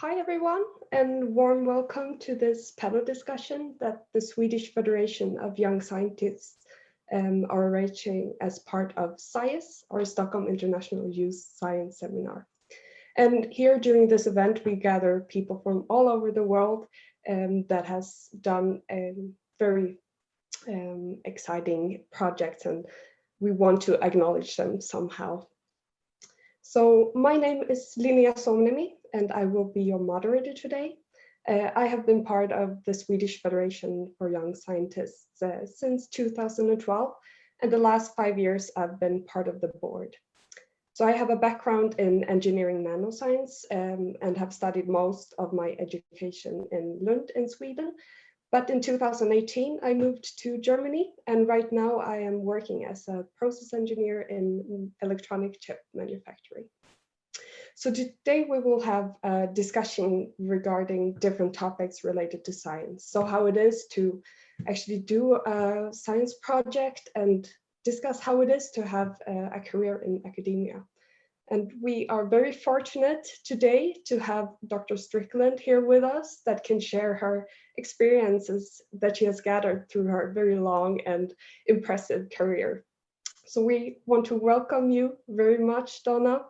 Hi everyone, and warm welcome to this panel discussion that the Swedish Federation of Young Scientists are arranging as part of SIYSS, or Stockholm International Youth Science Seminar. And here during this event, we gather people from all over the world that has done very exciting projects, and we want to acknowledge them somehow. So my name is Linnea Somnemi, and I will be your moderator today. I have been part of the Swedish Federation for Young Scientists since 2012, and the last 5 years I've been part of the board. So I have a background in engineering nanoscience and have studied most of my education in Lund in Sweden. But in 2018, I moved to Germany, and right now I am working as a process engineer in electronic chip manufacturing. So today we will have a discussion regarding different topics related to science. So how it is to actually do a science project and discuss how it is to have a career in academia. And we are very fortunate today to have Dr. Strickland here with us that can share her experiences that she has gathered through her very long and impressive career. So we want to welcome you very much, Donna.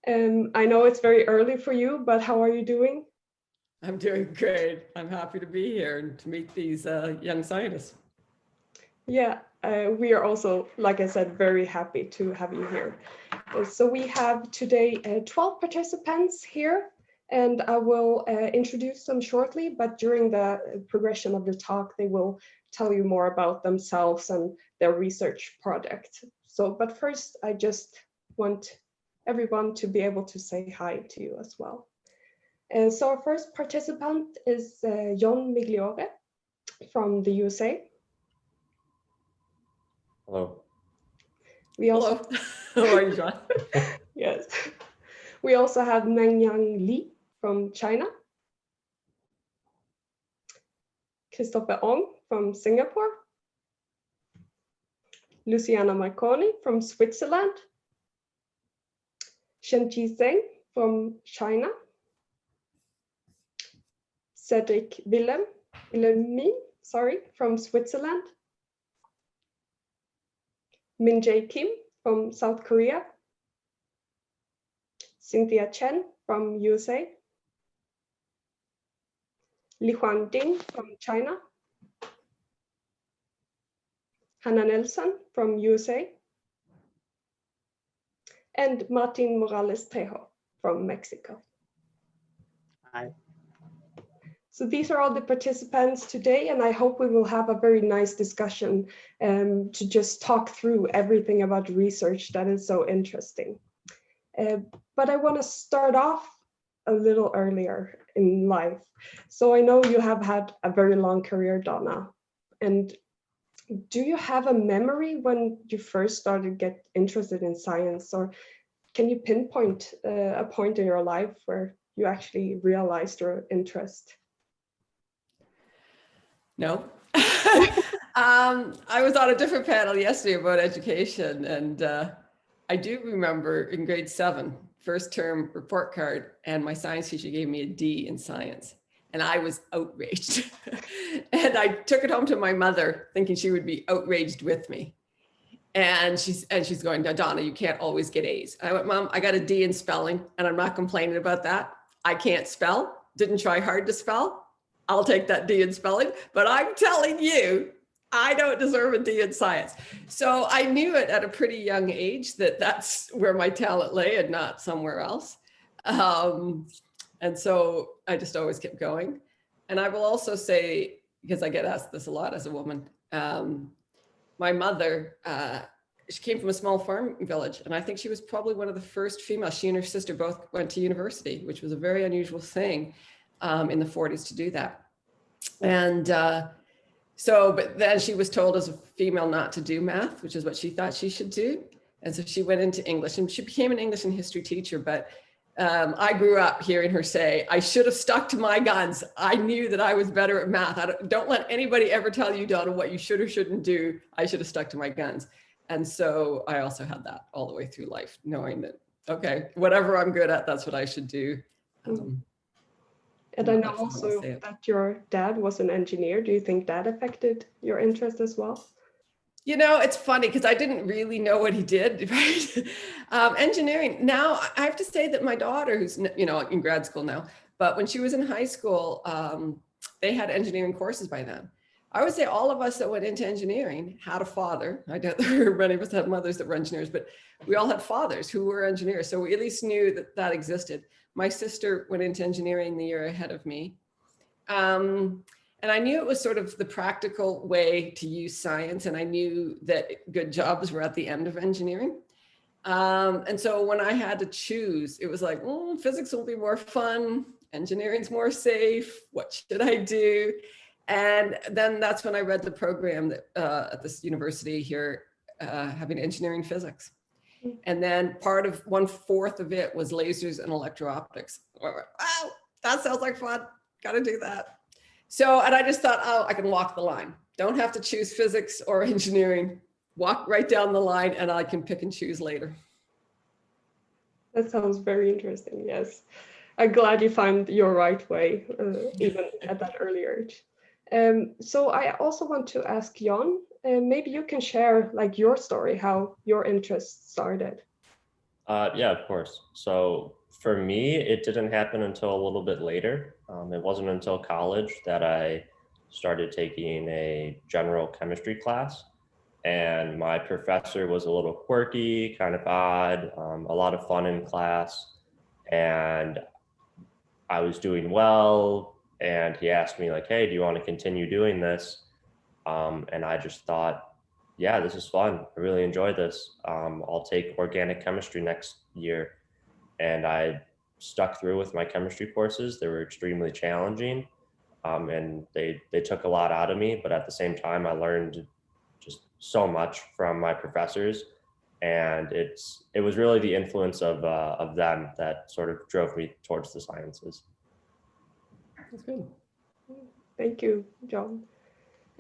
I know it's very early for you, but how are you doing? I'm doing great. I'm happy to be here and to meet these young scientists. Yeah, we are also, like I said, very happy to have you here. So we have today 12 participants here, and I will introduce them shortly, but during the progression of the talk, they will tell you more about themselves and their research project. So, but first, I just want everyone to be able to say hi to you as well. So our first participant is John Migliore from the USA. Hello. We also, Hello. How are you, John? Yes. We also have Mengyang Li from China. Christopher Ong from Singapore. Luciana Marconi from Switzerland. Shenqi Zheng from China. Cedric Wilhelmin, from Switzerland. Min Jae Kim from South Korea. Cynthia Chen from USA. Li Huan Ding from China. Hannah Nelson from USA. And Martin Morales Trejo from Mexico. Hi. So these are all the participants today, and I hope we will have a very nice discussion to just talk through everything about research that is so interesting. But I want to start off a little earlier in life. So I know you have had a very long career, Donna. And do you have a memory when you first started to get interested in science, or can you pinpoint a point in your life where you actually realized your interest? No. I was on a different panel yesterday about education, and I do remember in grade 7, first term report card, and my science teacher gave me a D in science, and I was outraged. And I took it home to my mother thinking she would be outraged with me. And she's going, Donna, you can't always get A's. And I went, Mom, I got a D in spelling, and I'm not complaining about that. I can't spell, didn't try hard to spell. I'll take that D in spelling, but I'm telling you, I don't deserve a D in science. So I knew it at a pretty young age that that's where my talent lay and not somewhere else. And so I just always kept going. And I will also say, because I get asked this a lot as a woman, my mother, she came from a small farm village, and I think she was probably one of the first females. She and her sister both went to university, which was a very unusual thing in the 40s to do that. And but then she was told as a female not to do math, which is what she thought she should do. And so she went into English, and she became an English and history teacher. But I grew up hearing her say, I should have stuck to my guns. I knew that I was better at math. Don't let anybody ever tell you, Donna, what you should or shouldn't do. I should have stuck to my guns. And so I also had that all the way through life, knowing that, okay, whatever I'm good at, that's what I should do. And I know also that your dad was an engineer. Do you think that affected your interest as well? You know, it's funny because I didn't really know what he did, right? Engineering. Now, I have to say that my daughter, who's, you know, in grad school now, but when she was in high school, they had engineering courses by then. I would say all of us that went into engineering had a father. I doubt that many of us had mothers that were engineers, but we all had fathers who were engineers. So we at least knew that that existed. My sister went into engineering the year ahead of me. And I knew it was sort of the practical way to use science. And I knew that good jobs were at the end of engineering. And so when I had to choose, it was like, physics will be more fun. Engineering's more safe. What should I do? And then that's when I read the program that, at this university here, having engineering physics. And then part of 1/4 of it was lasers and electro-optics. Wow, that sounds like fun. Got to do that. So, and I just thought, oh, I can walk the line. Don't have to choose physics or engineering. Walk right down the line and I can pick and choose later. That sounds very interesting, yes. I'm glad you found your right way, even at that early age. So I also want to ask Jon, maybe you can share like your story, how your interest started. Yeah, of course. So for me, it didn't happen until a little bit later. It wasn't until college that I started taking a general chemistry class. And my professor was a little quirky, kind of odd, a lot of fun in class. And I was doing well. And he asked me like, hey, do you want to continue doing this? And I just thought, yeah, this is fun. I really enjoy this. I'll take organic chemistry next year. And I stuck through with my chemistry courses. They were extremely challenging, and they took a lot out of me. But at the same time, I learned just so much from my professors. And it was really the influence of them that sort of drove me towards the sciences. That's good. Thank you, Jon.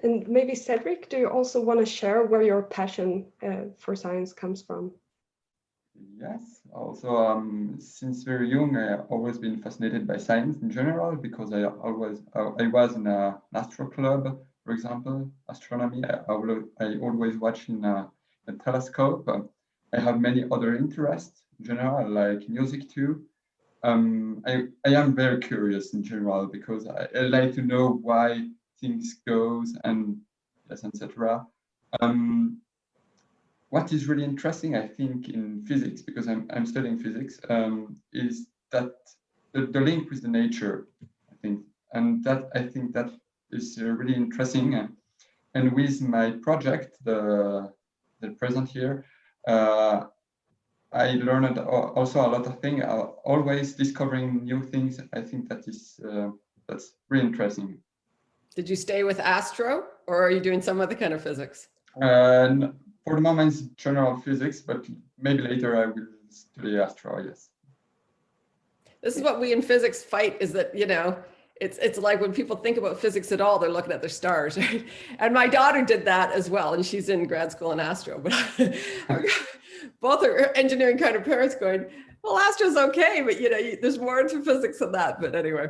And maybe Cedric, do you also want to share where your passion for science comes from? Yes, also since very young, I've always been fascinated by science in general because I was in an astro club, for example, astronomy. I always watch in a telescope. I have many other interests in general, like music too. I am very curious in general because I like to know why things goes and yes, etc. What is really interesting, I think, in physics, because I'm studying physics, is that the link with the nature, I think, and that I think that is really interesting. And with my project, the present here, I learned also a lot of things. Always discovering new things. I think that is that's really interesting. Did you stay with astro, or are you doing some other kind of physics? For the moment, it's general physics, but maybe later I will study astro, yes. This is what we in physics fight, is that, you know, it's like when people think about physics at all, they're looking at their stars, right? And my daughter did that as well, and she's in grad school in astro, but both are engineering kind of parents going, well, astro's okay, but you know, there's more to physics than that. But anyway,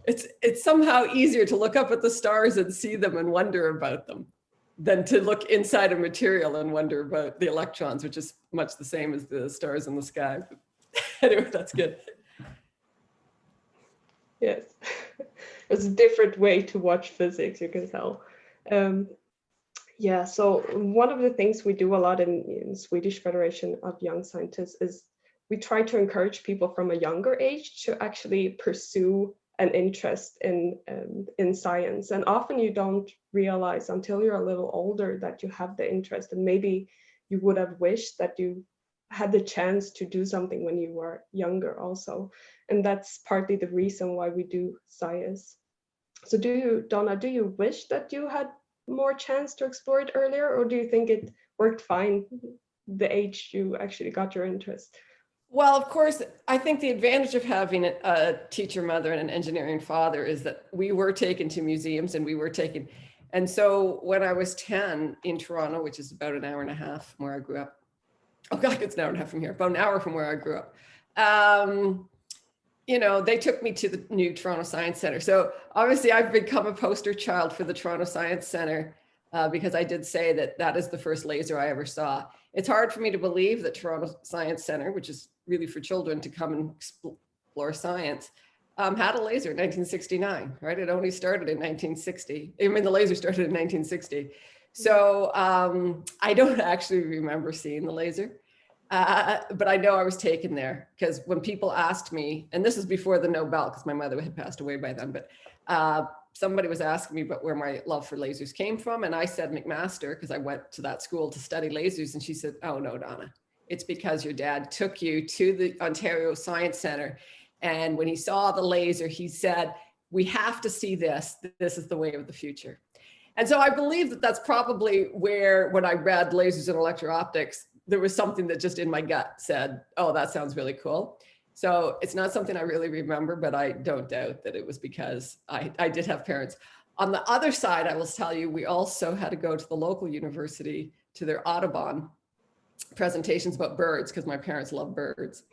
it's somehow easier to look up at the stars and see them and wonder about them than to look inside a material and wonder about the electrons, which is much the same as the stars in the sky. But anyway, that's good. Yes, it's a different way to watch physics, you can tell. Yeah, so one of the things we do a lot in Swedish Federation of Young Scientists is we try to encourage people from a younger age to actually pursue an interest in science. And often you don't realize until you're a little older that you have the interest, and maybe you would have wished that you had the chance to do something when you were younger also. And that's partly the reason why we do SIYSS. So Donna, do you wish that you had more chance to explore it earlier, or do you think it worked fine the age you actually got your interest? Well, of course, I think the advantage of having a teacher mother and an engineering father is that we were taken to museums, and we were taken. And so when I was 10 in Toronto, which is about an hour and a half from where I grew up, oh God, it's an hour and a half from here, about an hour from where I grew up. you know, they took me to the new Toronto Science Centre. So obviously I've become a poster child for the Toronto Science Centre because I did say that that is the first laser I ever saw. It's hard for me to believe that Toronto Science Centre, which is really for children to come and explore science, had a laser in 1969, right? It only started in 1960. I mean, the laser started in 1960. So I don't actually remember seeing the laser. But I know I was taken there because when people asked me, and this is before the Nobel, because my mother had passed away by then, but somebody was asking me about where my love for lasers came from. And I said McMaster, because I went to that school to study lasers. And she said, oh no, Donna, it's because your dad took you to the Ontario Science Centre. And when he saw the laser, he said, we have to see this. This is the way of the future. And so I believe that that's probably where, when I read lasers and electro-optics, there was something that just in my gut said, oh, that sounds really cool. So it's not something I really remember, but I don't doubt that it was because I did have parents. On the other side, I will tell you, we also had to go to the local university to their Audubon presentations about birds because my parents love birds.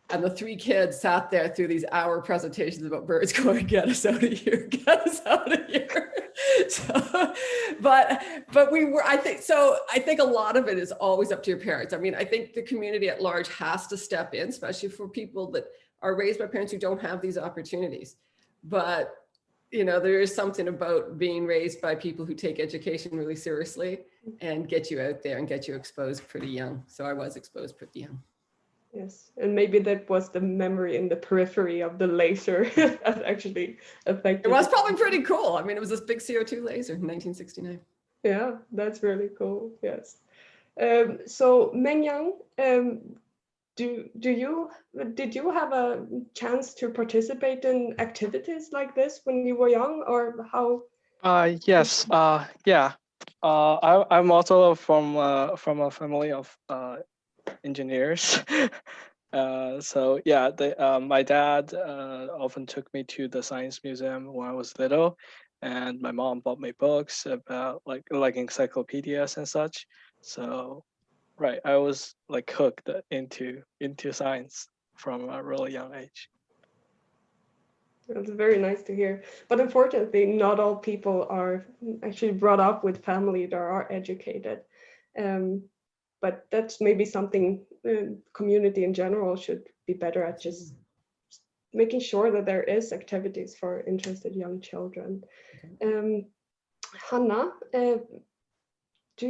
And the three kids sat there through these hour presentations about birds going, get us out of here, get us out of here. So, but we were, I think a lot of it is always up to your parents. I mean, I think the community at large has to step in, especially for people that are raised by parents who don't have these opportunities. But, you know, there is something about being raised by people who take education really seriously and get you out there and get you exposed pretty young. So I was exposed pretty young. Yes, and maybe that was the memory in the periphery of the laser that actually affected. It was probably pretty cool. I mean, it was this big CO2 laser in 1969. Yeah, that's really cool. Yes. So Mengyang, did you have a chance to participate in activities like this when you were young, or how? Yes. Yeah. I'm also from a family of engineers. So yeah, my dad often took me to the science museum when I was little, and my mom bought me books about like encyclopedias and such. So right, I was like hooked into science from a really young age. It's very nice to hear. But unfortunately, not all people are actually brought up with family that are educated. But that's maybe something community in general should be better at, just making sure that there is activities for interested young children. Hanna, do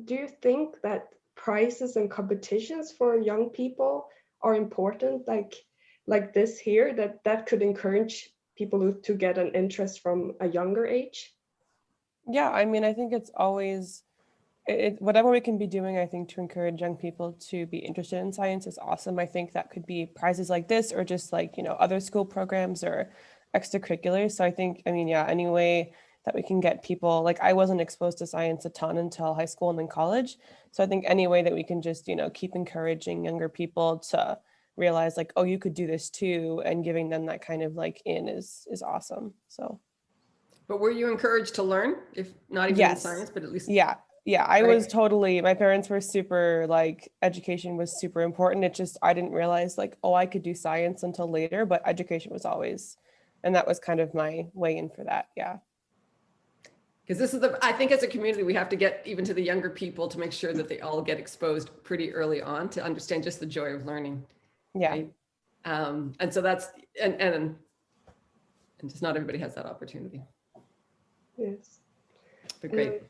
you think that prizes and competitions for young people are important, like this here, that could encourage people to get an interest from a younger age? Yeah, I mean, I think it's always, whatever we can be doing, I think, to encourage young people to be interested in science is awesome. I think that could be prizes like this, or just like, you know, other school programs or extracurriculars. So I think, I mean, yeah, any way that we can get people, like I wasn't exposed to science a ton until high school and then college. So I think any way that we can just, you know, keep encouraging younger people to realize like, oh, you could do this too, and giving them that kind of like is awesome. So. But were you encouraged to learn, if not even in science, but at least? Yeah, I was totally, my parents were super, like, education was super important. It just, I didn't realize like, oh, I could do science until later, but education was always, and that was kind of my way in for that. Yeah. Because this is I think as a community, we have to get even to the younger people to make sure that they all get exposed pretty early on to understand just the joy of learning. Yeah. Right? And so that's, and just not everybody has that opportunity. Yes. But great.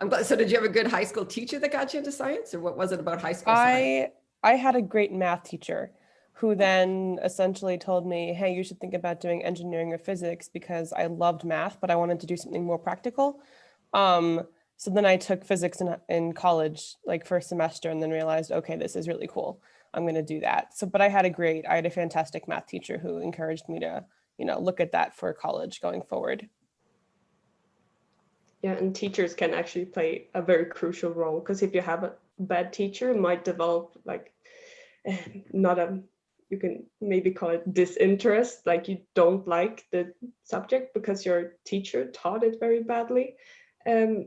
I'm glad. So did you have a good high school teacher that got you into science, or what was it about high school science? I had a great math teacher who then essentially told me, hey, you should think about doing engineering or physics, because I loved math, but I wanted to do something more practical. So then I took physics in college, like first semester, and then realized, okay, this is really cool. I'm going to do that. So, but I had a fantastic math teacher who encouraged me to, you know, look at that for college going forward. Yeah, and teachers can actually play a very crucial role, because if you have a bad teacher, it might develop like you can maybe call it disinterest, like you don't like the subject because your teacher taught it very badly.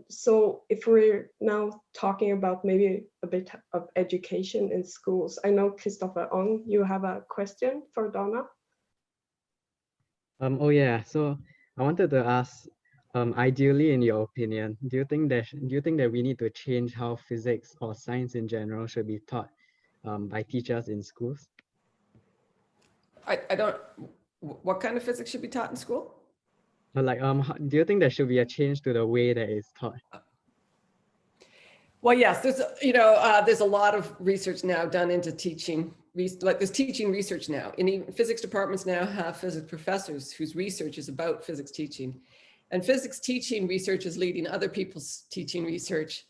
So if we're now talking about maybe a bit of education in schools, I know Christopher Ong, you have a question for Donna. Oh yeah, so I wanted to ask, ideally, in your opinion, do you think that we need to change how physics or science in general should be taught by teachers in schools? I don't, what kind of physics should be taught in school? Or like, do you think there should be a change to the way that it's taught? Well, yes, there's, there's a lot of research now done into teaching, like there's teaching research now. And even physics departments now have physics professors whose research is about physics teaching. And physics teaching research is leading other people's teaching research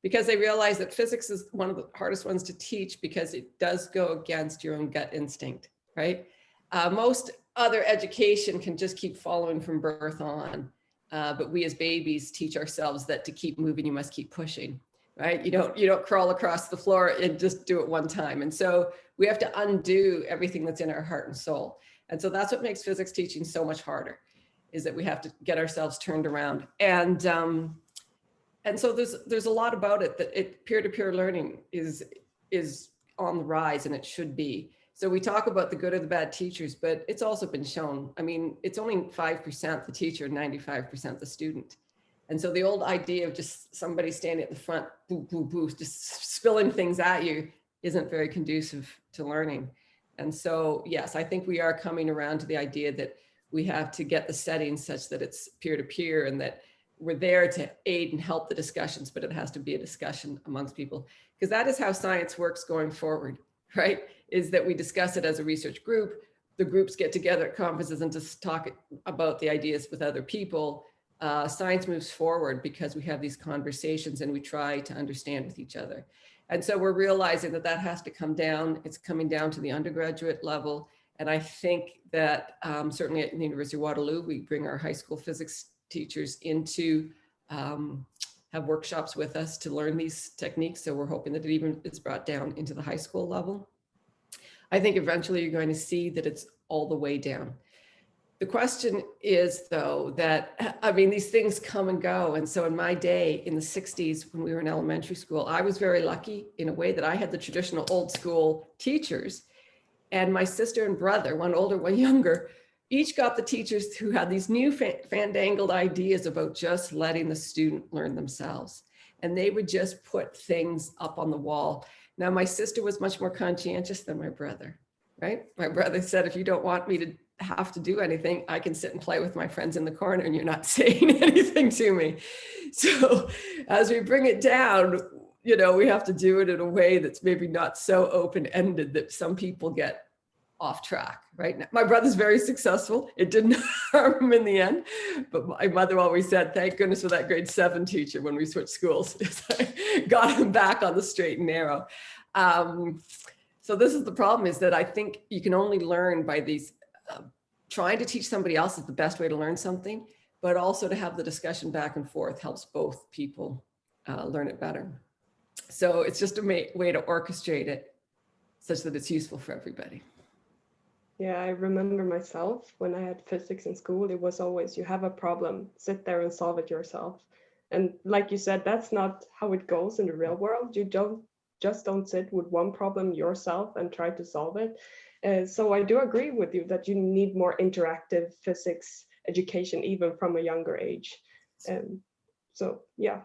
because they realize that physics is one of the hardest ones to teach because it does go against your own gut instinct, right? Most other education can just keep following from birth on. But we as babies teach ourselves that to keep moving, you must keep pushing, right? You don't crawl across the floor and just do it one time. And so we have to undo everything that's in our heart and soul. And so that's what makes physics teaching so much harder, is that we have to get ourselves turned around. And so there's a lot about it that peer-to-peer learning is on the rise, and it should be. So we talk about the good or the bad teachers, but it's also been shown. I mean, it's only 5% the teacher, 95% the student. And so the old idea of just somebody standing at the front, boo, boo, boo, just spilling things at you isn't very conducive to learning. And so, yes, I think we are coming around to the idea that we have to get the settings such that it's peer-to-peer and that we're there to aid and help the discussions, but it has to be a discussion amongst people, because that is how science works going forward, right? Is that we discuss it as a research group. The groups get together at conferences and just talk about the ideas with other people. Science moves forward because we have these conversations and we try to understand with each other. And so we're realizing that that has to come down. It's coming down to the undergraduate level. And I think that certainly at the University of Waterloo, we bring our high school physics teachers into have workshops with us to learn these techniques. So we're hoping that it even is brought down into the high school level. I think eventually you're going to see that it's all the way down. The question is, though, that, I mean, these things come and go. And so in my day, in the 60s, when we were in elementary school, I was very lucky in a way that I had the traditional old school teachers. And my sister and brother, one older, one younger, each got the teachers who had these new fandangled ideas about just letting the student learn themselves. And they would just put things up on the wall. Now, my sister was much more conscientious than my brother, right? My brother said, if you don't want me to have to do anything, I can sit and play with my friends in the corner and you're not saying anything to me. So as we bring it down, we have to do it in a way that's maybe not so open-ended that some people get off track, right? Now, my brother's very successful. It didn't harm him in the end, but my mother always said, thank goodness for that grade 7 teacher when we switched schools. Got him back on the straight and narrow. So this is the problem, is that I think you can only learn by these, trying to teach somebody else is the best way to learn something, but also to have the discussion back and forth helps both people learn it better. So it's just a way to orchestrate it such that it's useful for everybody. Yeah, I remember myself when I had physics in school, it was always, you have a problem, sit there and solve it yourself. And like you said, that's not how it goes in the real world. You don't sit with one problem yourself and try to solve it. So I do agree with you that you need more interactive physics education, even from a younger age. So, yeah.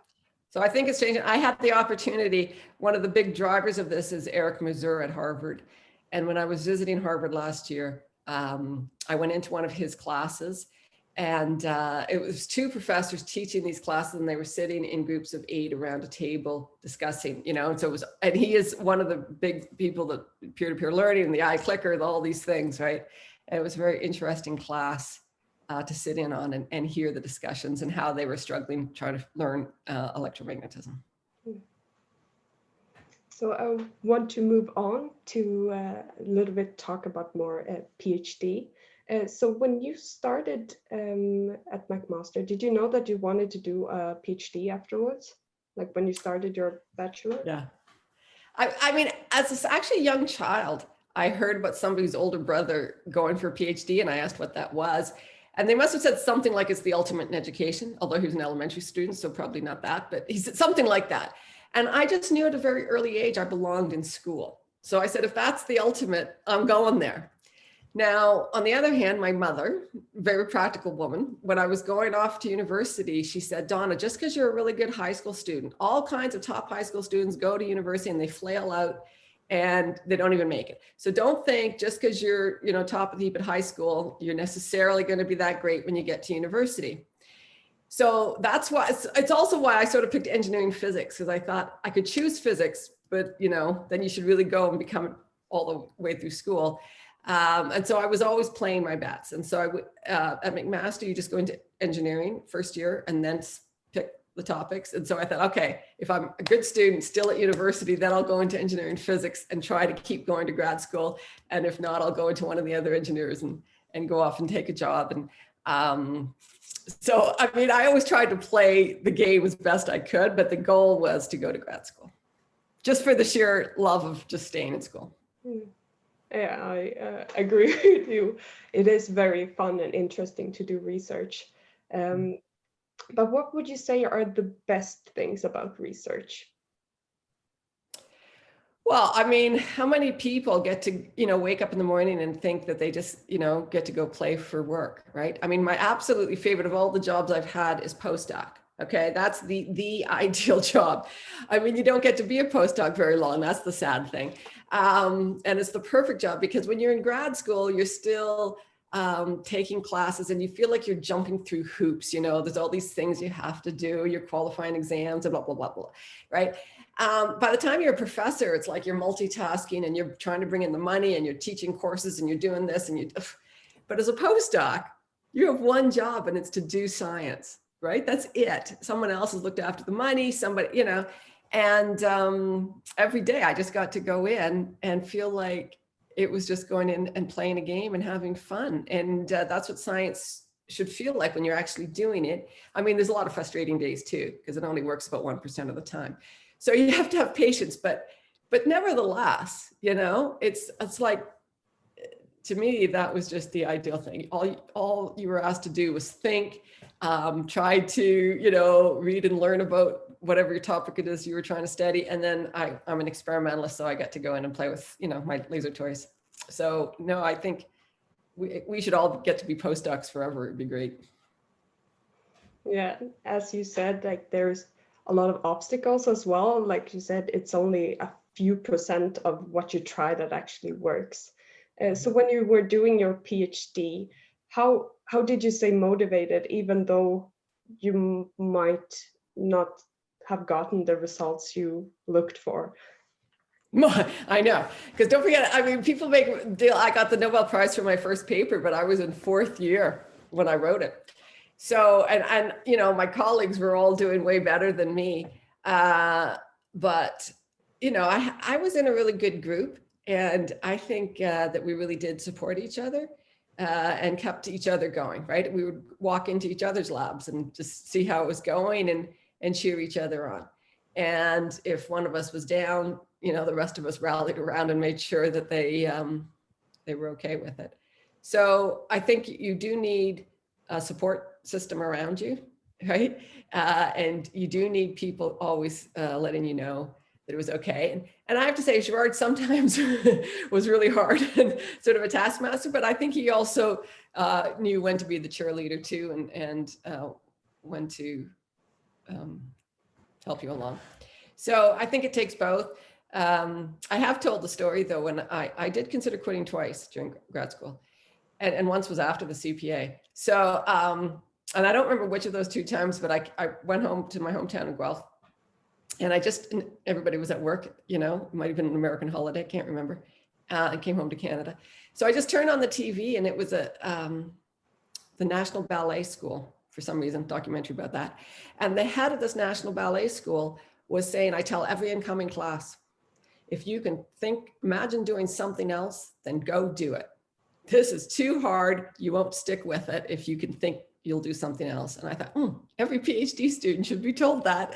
So I think it's changing. I had the opportunity, one of the big drivers of this is Eric Mazur at Harvard. And when I was visiting Harvard last year, I went into one of his classes, and it was 2 professors teaching these classes, and they were sitting in groups of 8 around a table discussing, and so it was, and he is one of the big people that peer-to-peer learning and the iClicker, all these things, right? And it was a very interesting class to sit in on and hear the discussions and how they were struggling trying to learn electromagnetism. So I want to move on to a little bit talk about more PhD. So when you started at McMaster, did you know that you wanted to do a PhD afterwards? Like when you started your bachelor? Yeah. I mean, as actually a young child, I heard about somebody's older brother going for a PhD, and I asked what that was. And they must have said something like it's the ultimate in education, although he was an elementary student, so probably not that, but he said something like that. And I just knew at a very early age I belonged in school. So I said, if that's the ultimate, I'm going there. Now, on the other hand, my mother, very practical woman, when I was going off to university, she said, Donna, just because you're a really good high school student, all kinds of top high school students go to university and they flail out and they don't even make it. So don't think just because you're, top of the heap at high school, you're necessarily going to be that great when you get to university. So that's why it's also why I sort of picked engineering physics, because I thought I could choose physics, but then you should really go and become it all the way through school. And so I was always playing my bets. And so I would, at McMaster, you just go into engineering first year and then pick the topics. And so I thought, okay, if I'm a good student still at university, then I'll go into engineering physics and try to keep going to grad school. And if not, I'll go into one of the other engineers and go off and take a job. And so, I mean, I always tried to play the game as best I could, but the goal was to go to grad school, just for the sheer love of just staying in school. Yeah, I agree with you. It is very fun and interesting to do research. But what would you say are the best things about research? Well, I mean, how many people get to, wake up in the morning and think that they just, get to go play for work, right? I mean, my absolutely favorite of all the jobs I've had is postdoc. Okay, that's the ideal job. I mean, you don't get to be a postdoc very long. That's the sad thing. And it's the perfect job because when you're in grad school, you're still taking classes and you feel like you're jumping through hoops. There's all these things you have to do, your qualifying exams and blah, blah, blah, blah, right? By the time you're a professor, it's like you're multitasking and you're trying to bring in the money and you're teaching courses and you're doing this but as a postdoc, you have one job and it's to do science. Right? That's it. Someone else has looked after the money, somebody, and every day I just got to go in and feel like it was just going in and playing a game and having fun. And that's what science should feel like when you're actually doing it. I mean, there's a lot of frustrating days too, because it only works about 1% of the time. So you have to have patience, but nevertheless, it's like, to me, that was just the ideal thing. All you were asked to do was think, try to, read and learn about whatever your topic it is you were trying to study. And then I'm an experimentalist, so I get to go in and play with, my laser toys. So no, I think we should all get to be postdocs forever. It'd be great. Yeah, as you said, like there's a lot of obstacles as well. Like you said, it's only a few % of what you try that actually works. So when you were doing your PhD, how did you stay motivated, even though you might not have gotten the results you looked for? I know, because don't forget, I mean, people make a deal. I got the Nobel Prize for my first paper, but I was in 4th year when I wrote it. So, and my colleagues were all doing way better than me. But, I was in a really good group. And I think that we really did support each other and kept each other going, right? We would walk into each other's labs and just see how it was going and cheer each other on. And if one of us was down, the rest of us rallied around and made sure that they were okay with it. So I think you do need a support system around you, right? And you do need people always letting you know that it was okay. And I have to say, Gerard sometimes was really hard and sort of a taskmaster, but I think he also knew when to be the cheerleader too and when to help you along. So I think it takes both. I have told the story though, when I did consider quitting twice during grad school and once was after the CPA. So, and I don't remember which of those 2 times, but I went home to my hometown in Guelph. And everybody was at work, it might have been an American holiday, I can't remember, and came home to Canada. So I just turned on the TV and it was the National Ballet School, for some reason, documentary about that. And the head of this National Ballet School was saying, I tell every incoming class, if you can imagine doing something else, then go do it. This is too hard, you won't stick with it if you can think you'll do something else. And I thought, every PhD student should be told that.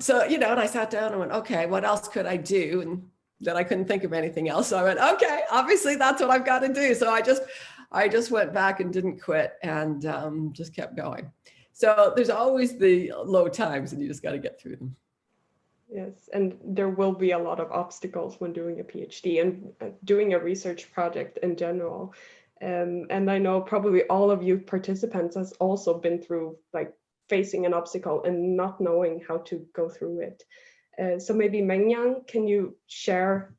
So, and I sat down and went, okay, what else could I do? And then I couldn't think of anything else. So I went, okay, obviously that's what I've got to do. So I just I just went back and didn't quit and just kept going. So there's always the low times and you just got to get through them. Yes, and there will be a lot of obstacles when doing a PhD and doing a research project in general. And I know probably all of you participants has also been through like facing an obstacle and not knowing how to go through it. So maybe Mengyang, can you share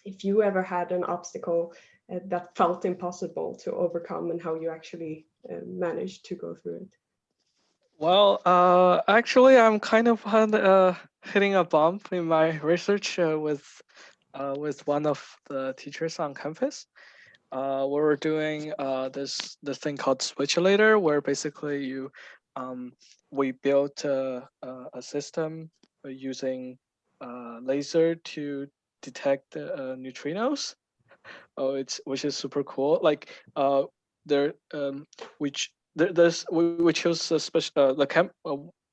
if you ever had an obstacle that felt impossible to overcome and how you actually managed to go through it? Well, actually, I'm kind of hitting a bump in my research with one of the teachers on campus. We're doing this thing called switchulator, where basically we built a system using laser to detect neutrinos. Which is super cool. Like we chose a special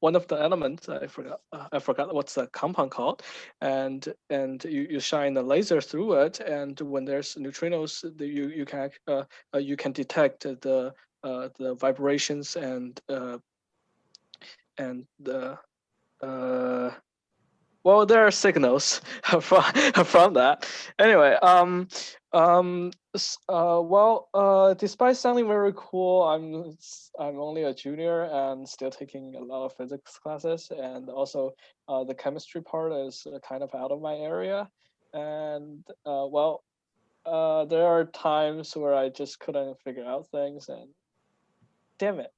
one of the elements. I forgot what's the compound called, and you shine a laser through it, and when there's neutrinos, you can detect the vibrations and the well, there are signals from that. Anyway, despite sounding very cool, I'm only a junior and still taking a lot of physics classes, and also the chemistry part is kind of out of my area. And there are times where I just couldn't figure out things, and damn it.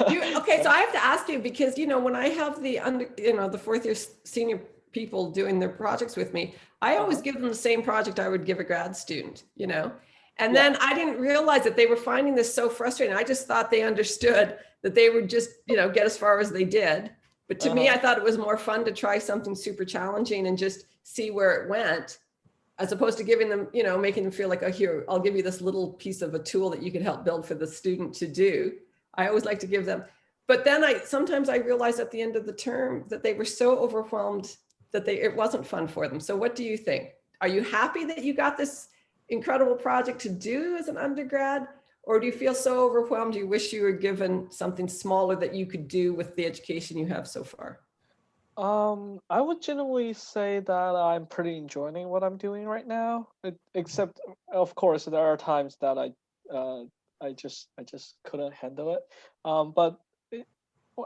Okay, so I have to ask you because when I have the fourth year senior people doing their projects with me, I always give them the same project I would give a grad student, and then I didn't realize that they were finding this so frustrating. I just thought they understood that they would just, get as far as they did. But to me, I thought it was more fun to try something super challenging and just see where it went, as opposed to giving them, making them feel like, oh, here, I'll give you this little piece of a tool that you can help build for the student to do. I always like to give them. But then sometimes I realized at the end of the term that they were so overwhelmed that it wasn't fun for them. So what do you think? Are you happy that you got this incredible project to do as an undergrad? Or do you feel so overwhelmed you wish you were given something smaller that you could do with the education you have so far? I would generally say that I'm pretty enjoying what I'm doing right now. Except, of course, there are times that I just couldn't handle it. But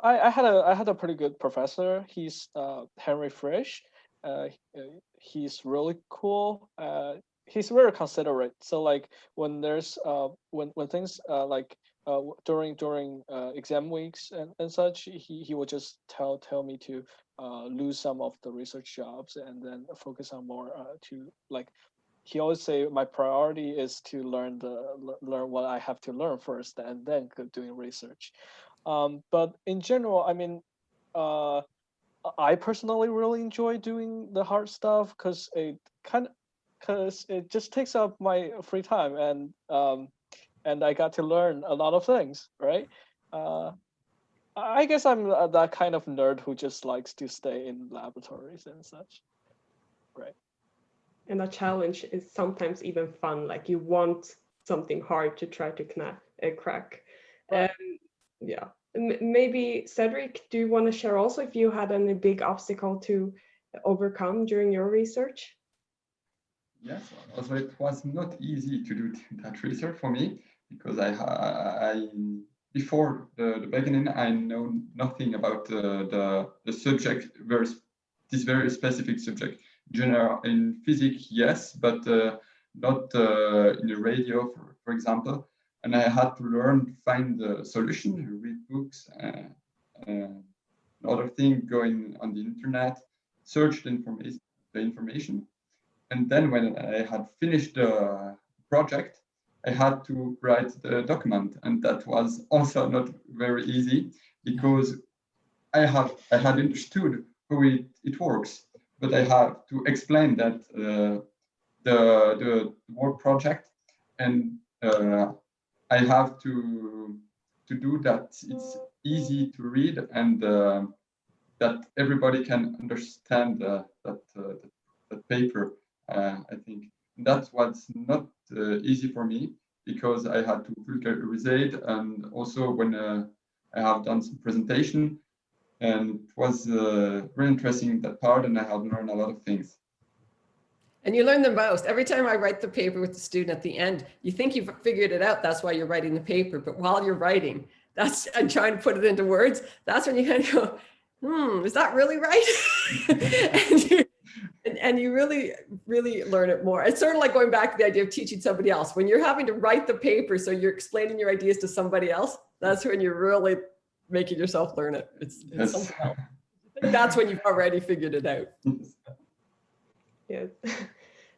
I had a pretty good professor. He's Henry Frisch. He's really cool. He's very considerate. So like when there's when things during exam weeks and such, he would just tell me to lose some of the research jobs and then focus on more to like. He always say my priority is to learn what I have to learn first and then doing research. But in general, I mean, I personally really enjoy doing the hard stuff because it just takes up my free time and I got to learn a lot of things, right? I guess I'm that kind of nerd who just likes to stay in laboratories and such, right? And a challenge is sometimes even fun. Like you want something hard to try to crack. Right. Yeah. Maybe Cedric, do you want to share also if you had any big obstacle to overcome during your research? Yes, also it was not easy to do that research for me because I before the beginning I know nothing about the subject, this very specific subject. General in physics, yes, but not in the radio, for example. And I had to find the solution, read books, other thing, going on the internet, search the information. And then when I had finished the project, I had to write the document, and that was also not very easy because I had understood how it works, but I have to explain that the work project, and I have to do that it's easy to read and that everybody can understand that paper. I think that was not easy for me because I had to vulgarize, and also when I have done some presentation, and it was really interesting, that part, and I have learned a lot of things. And you learn the most. Every time I write the paper with the student at the end, you think you've figured it out. That's why you're writing the paper. But while you're writing, and trying to put it into words, that's when you kind of go, is that really right? and you really, really learn it more. It's sort of like going back to the idea of teaching somebody else. When you're having to write the paper, so you're explaining your ideas to somebody else, that's when you're really making yourself learn it. It's Yes. something else. I think that's when you've already figured it out. Yeah.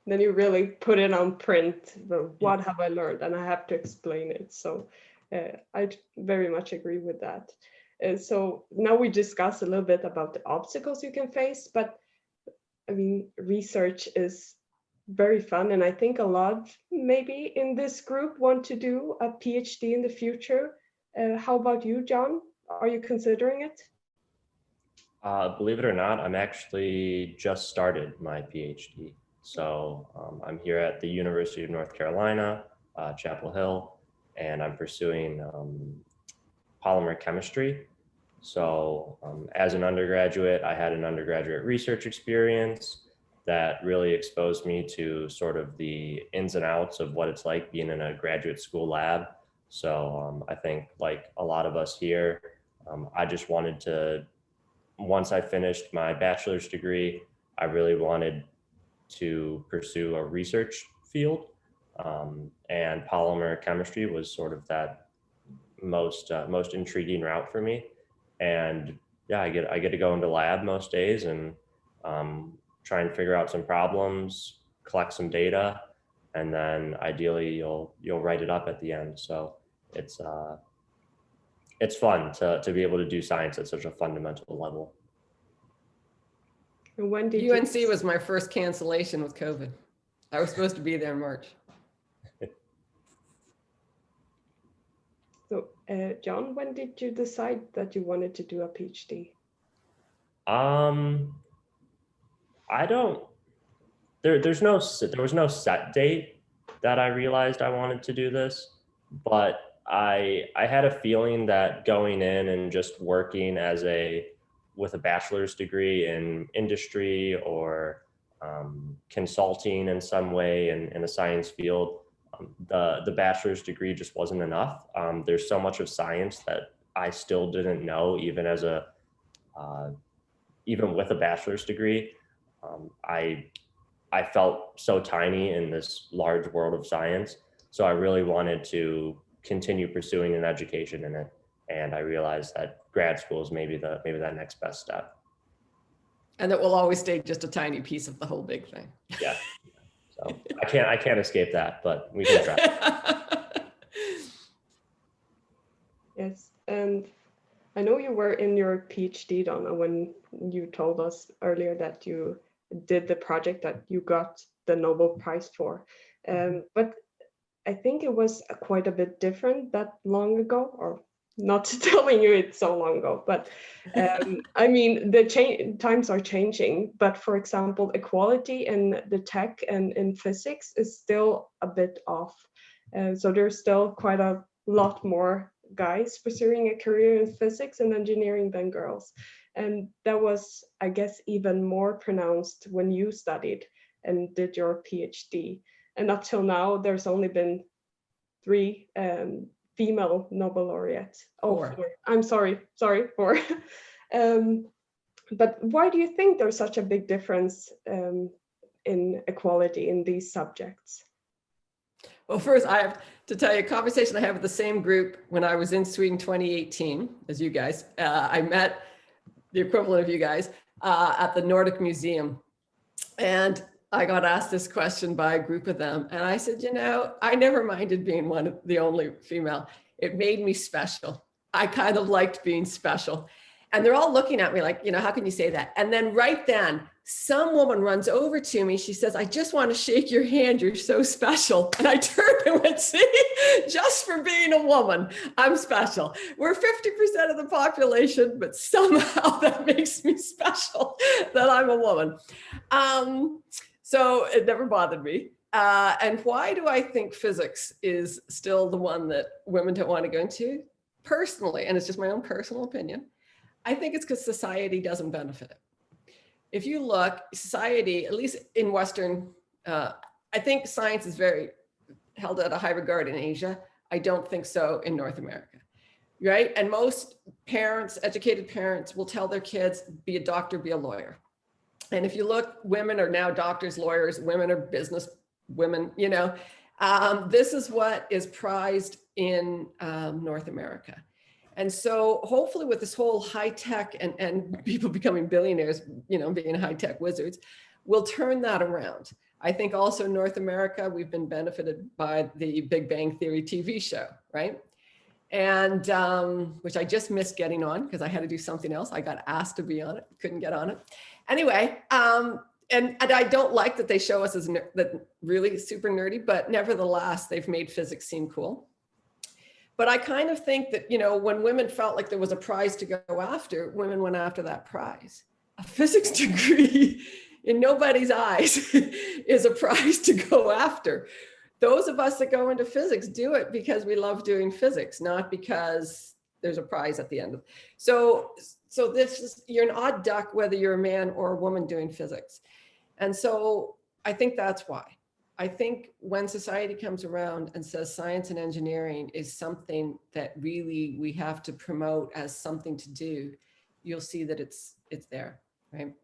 Then you really put it on print. What have I learned? And I have to explain it. So I very much agree with that. So now we discuss a little bit about the obstacles you can face, but I mean, research is very fun. And I think a lot maybe in this group want to do a PhD in the future. How about you, John? Are you considering it? Believe it or not, I'm actually just started my PhD. So I'm here at the University of North Carolina, Chapel Hill, and I'm pursuing polymer chemistry. So as an undergraduate, I had an undergraduate research experience that really exposed me to sort of the ins and outs of what it's like being in a graduate school lab. So I think like a lot of us here, I just wanted to, once I finished my bachelor's degree, I really wanted to pursue a research field. And polymer chemistry was sort of that most intriguing route for me. And yeah, I get to go into lab most days and try and figure out some problems, collect some data, and then ideally you'll write it up at the end. So it's fun to be able to do science at such a fundamental level. And when did UNC was my first cancellation with COVID. I was supposed to be there in March. So, John, when did you decide that you wanted to do a PhD? There was no set date that I realized I wanted to do this, but I had a feeling that going in and just working with a bachelor's degree in industry or consulting in some way in a science field, the bachelor's degree just wasn't enough. There's so much of science that I still didn't know, even with a bachelor's degree. I felt so tiny in this large world of science. So I really wanted to continue pursuing an education in it. And I realized that grad school is maybe that next best step. And that will always stay just a tiny piece of the whole big thing. Yeah. So I can't escape that, but we can try. Yes, and I know you were in your PhD, Donna, when you told us earlier that you did the project that you got the Nobel Prize for. But I think it was quite a bit different that long ago, or not telling you it's so long ago, but I mean, times are changing. But for example, equality in the tech and in physics is still a bit off. So there's still quite a lot more guys pursuing a career in physics and engineering than girls. And that was, I guess, even more pronounced when you studied and did your PhD. And up till now, there's only been 3 female Nobel laureates. Four. I'm sorry, 4. But why do you think there's such a big difference in equality in these subjects? Well, first, I have to tell you a conversation I had with the same group when I was in Sweden 2018, as you guys. I met the equivalent of you guys at the Nordic Museum. And I got asked this question by a group of them. And I said, I never minded being the only female. It made me special. I kind of liked being special. And they're all looking at me like, how can you say that? And then right then, some woman runs over to me. She says, I just want to shake your hand. You're so special. And I turned and went, see, just for being a woman, I'm special. We're 50% of the population, but somehow that makes me special that I'm a woman. So it never bothered me. And why do I think physics is still the one that women don't want to go into? Personally, and it's just my own personal opinion, I think it's because society doesn't benefit. If you look, society, at least in Western, I think science is very held at a high regard in Asia. I don't think so in North America, right? And most parents, educated parents, will tell their kids, be a doctor, be a lawyer. And if you look, women are now doctors, lawyers, women are business women, you know. This is what is prized in North America. And so hopefully with this whole high tech and people becoming billionaires, you know, being high tech wizards, we'll turn that around. I think also in North America, we've been benefited by the Big Bang Theory TV show, right? And which I just missed getting on because I had to do something else. I got asked to be on it, couldn't get on it. Anyway, and I don't like that they show us as that really super nerdy, but nevertheless, they've made physics seem cool. But I kind of think that, you know, when women felt like there was a prize to go after, women went after that prize. A physics degree in nobody's eyes is a prize to go after. Those of us that go into physics do it because we love doing physics, not because there's a prize at the end of it. So this is, you're an odd duck, whether you're a man or a woman doing physics. And so I think that's why. I think when society comes around and says science and engineering is something that really we have to promote as something to do, you'll see that it's there, right?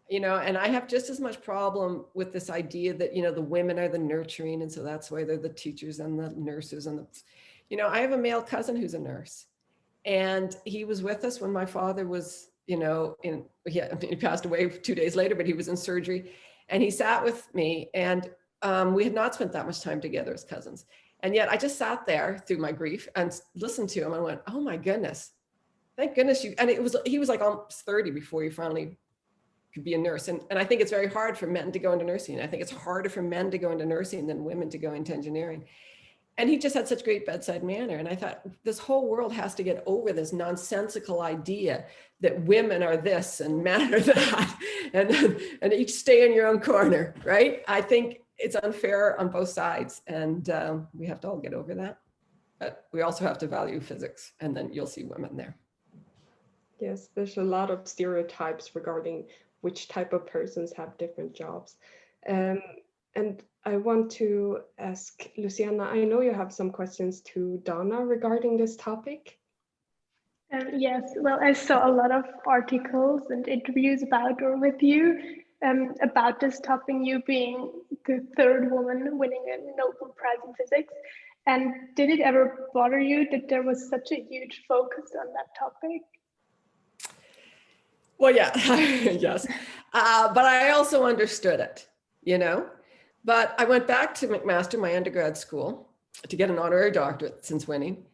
You know, and I have just as much problem with this idea that, you know, the women are the nurturing, and so that's why they're the teachers and the nurses and the, you know, I have a male cousin who's a nurse, and he was with us when my father was, you know, he passed away 2 days later, but he was in surgery, and he sat with me, and we had not spent that much time together as cousins. And yet I just sat there through my grief and listened to him and went, oh my goodness, thank goodness you, and he was like almost 30 before he finally could be a nurse. And I think it's very hard for men to go into nursing. I think it's harder for men to go into nursing than women to go into engineering. And he just had such great bedside manner. And I thought, this whole world has to get over this nonsensical idea that women are this and men are that, and each stay in your own corner, right? I think it's unfair on both sides, and we have to all get over that. But we also have to value physics, and then you'll see women there. Yes, there's a lot of stereotypes regarding which type of persons have different jobs. And I want to ask Luciana, I know you have some questions to Donna regarding this topic. Yes, well, I saw a lot of articles and interviews about or with you about this topic, you being the third woman winning a Nobel Prize in physics. And did it ever bother you that there was such a huge focus on that topic? Well, yeah, yes. But I also understood it, you know, but I went back to McMaster, my undergrad school, to get an honorary doctorate since winning.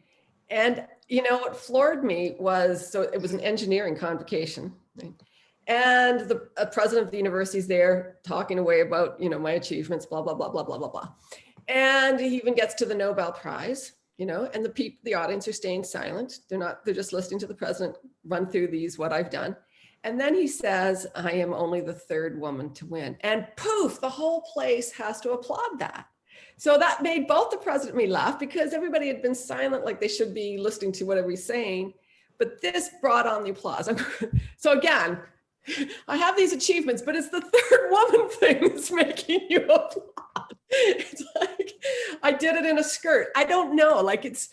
And, you know, what floored me was, so it was an engineering convocation, right? And the president of the university is there talking away about, you know, my achievements, blah, blah, blah, blah, blah, blah, blah. And he even gets to the Nobel Prize, you know, and the audience are staying silent. They're just listening to the president run through what I've done. And then he says, I am only the third woman to win. And poof, the whole place has to applaud that. So that made both the president and me laugh because everybody had been silent, like they should be listening to whatever he's saying. But this brought on the applause. So again, I have these achievements, but it's the third woman thing that's making you applaud. It's like, I did it in a skirt. I don't know, like it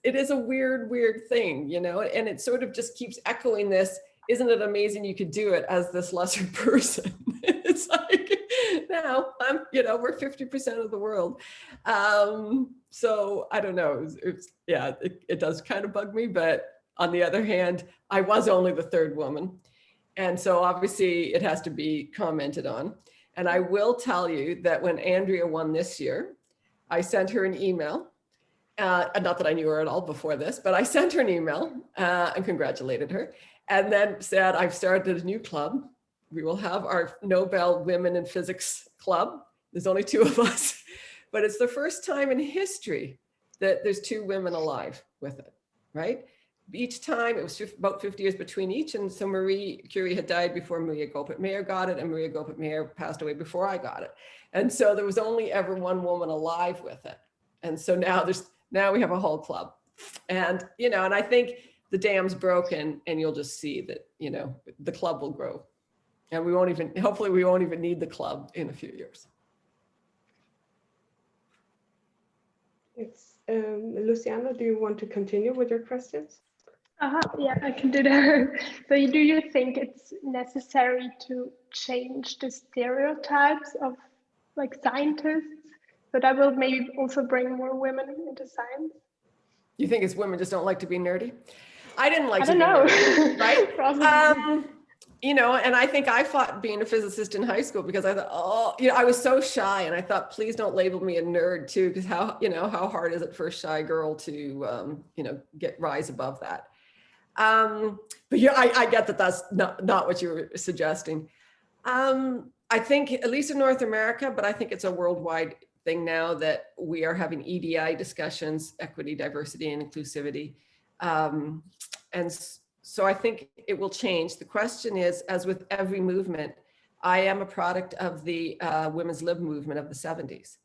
is a weird thing, you know, and it sort of just keeps echoing this. Isn't it amazing you could do it as this lesser person? It's like, now I'm, you know, we're 50% of the world. So I don't know, it does kind of bug me, but on the other hand, I was only the third woman. And so obviously it has to be commented on. And I will tell you that when Andrea won this year, I sent her an email. Not that I knew her at all before this, but I sent her an email and congratulated her. And then said, I've started a new club. We will have our Nobel Women in Physics Club. There's only 2 of us, but it's the first time in history that there's 2 women alive with it, right? each time it was about 50 years between each. And so Marie Curie had died before Maria Goeppert-Mayer got it, and Maria Goeppert-Mayer passed away before I got it. And so there was only ever one woman alive with it. And so now we have a whole club. And, you know, and I think the dam's broken, and you'll just see that, you know, the club will grow. And hopefully we won't even need the club in a few years. It's Luciana, do you want to continue with your questions? Yeah, I can do that. So do you think it's necessary to change the stereotypes of like scientists? So that will maybe also bring more women into science? You think it's women just don't like to be nerdy? I didn't like to be nerdy, right? Probably. You know, and I think I fought being a physicist in high school because I thought, oh, you know, I was so shy, and I thought, please don't label me a nerd too, because how hard is it for a shy girl to, you know, rise above that? But yeah, I get that that's not what you were suggesting. I think at least in North America, but I think it's a worldwide thing now that we are having EDI discussions, equity, diversity, and inclusivity. And so I think it will change. The question is, as with every movement, I am a product of the women's lib movement of the 70s.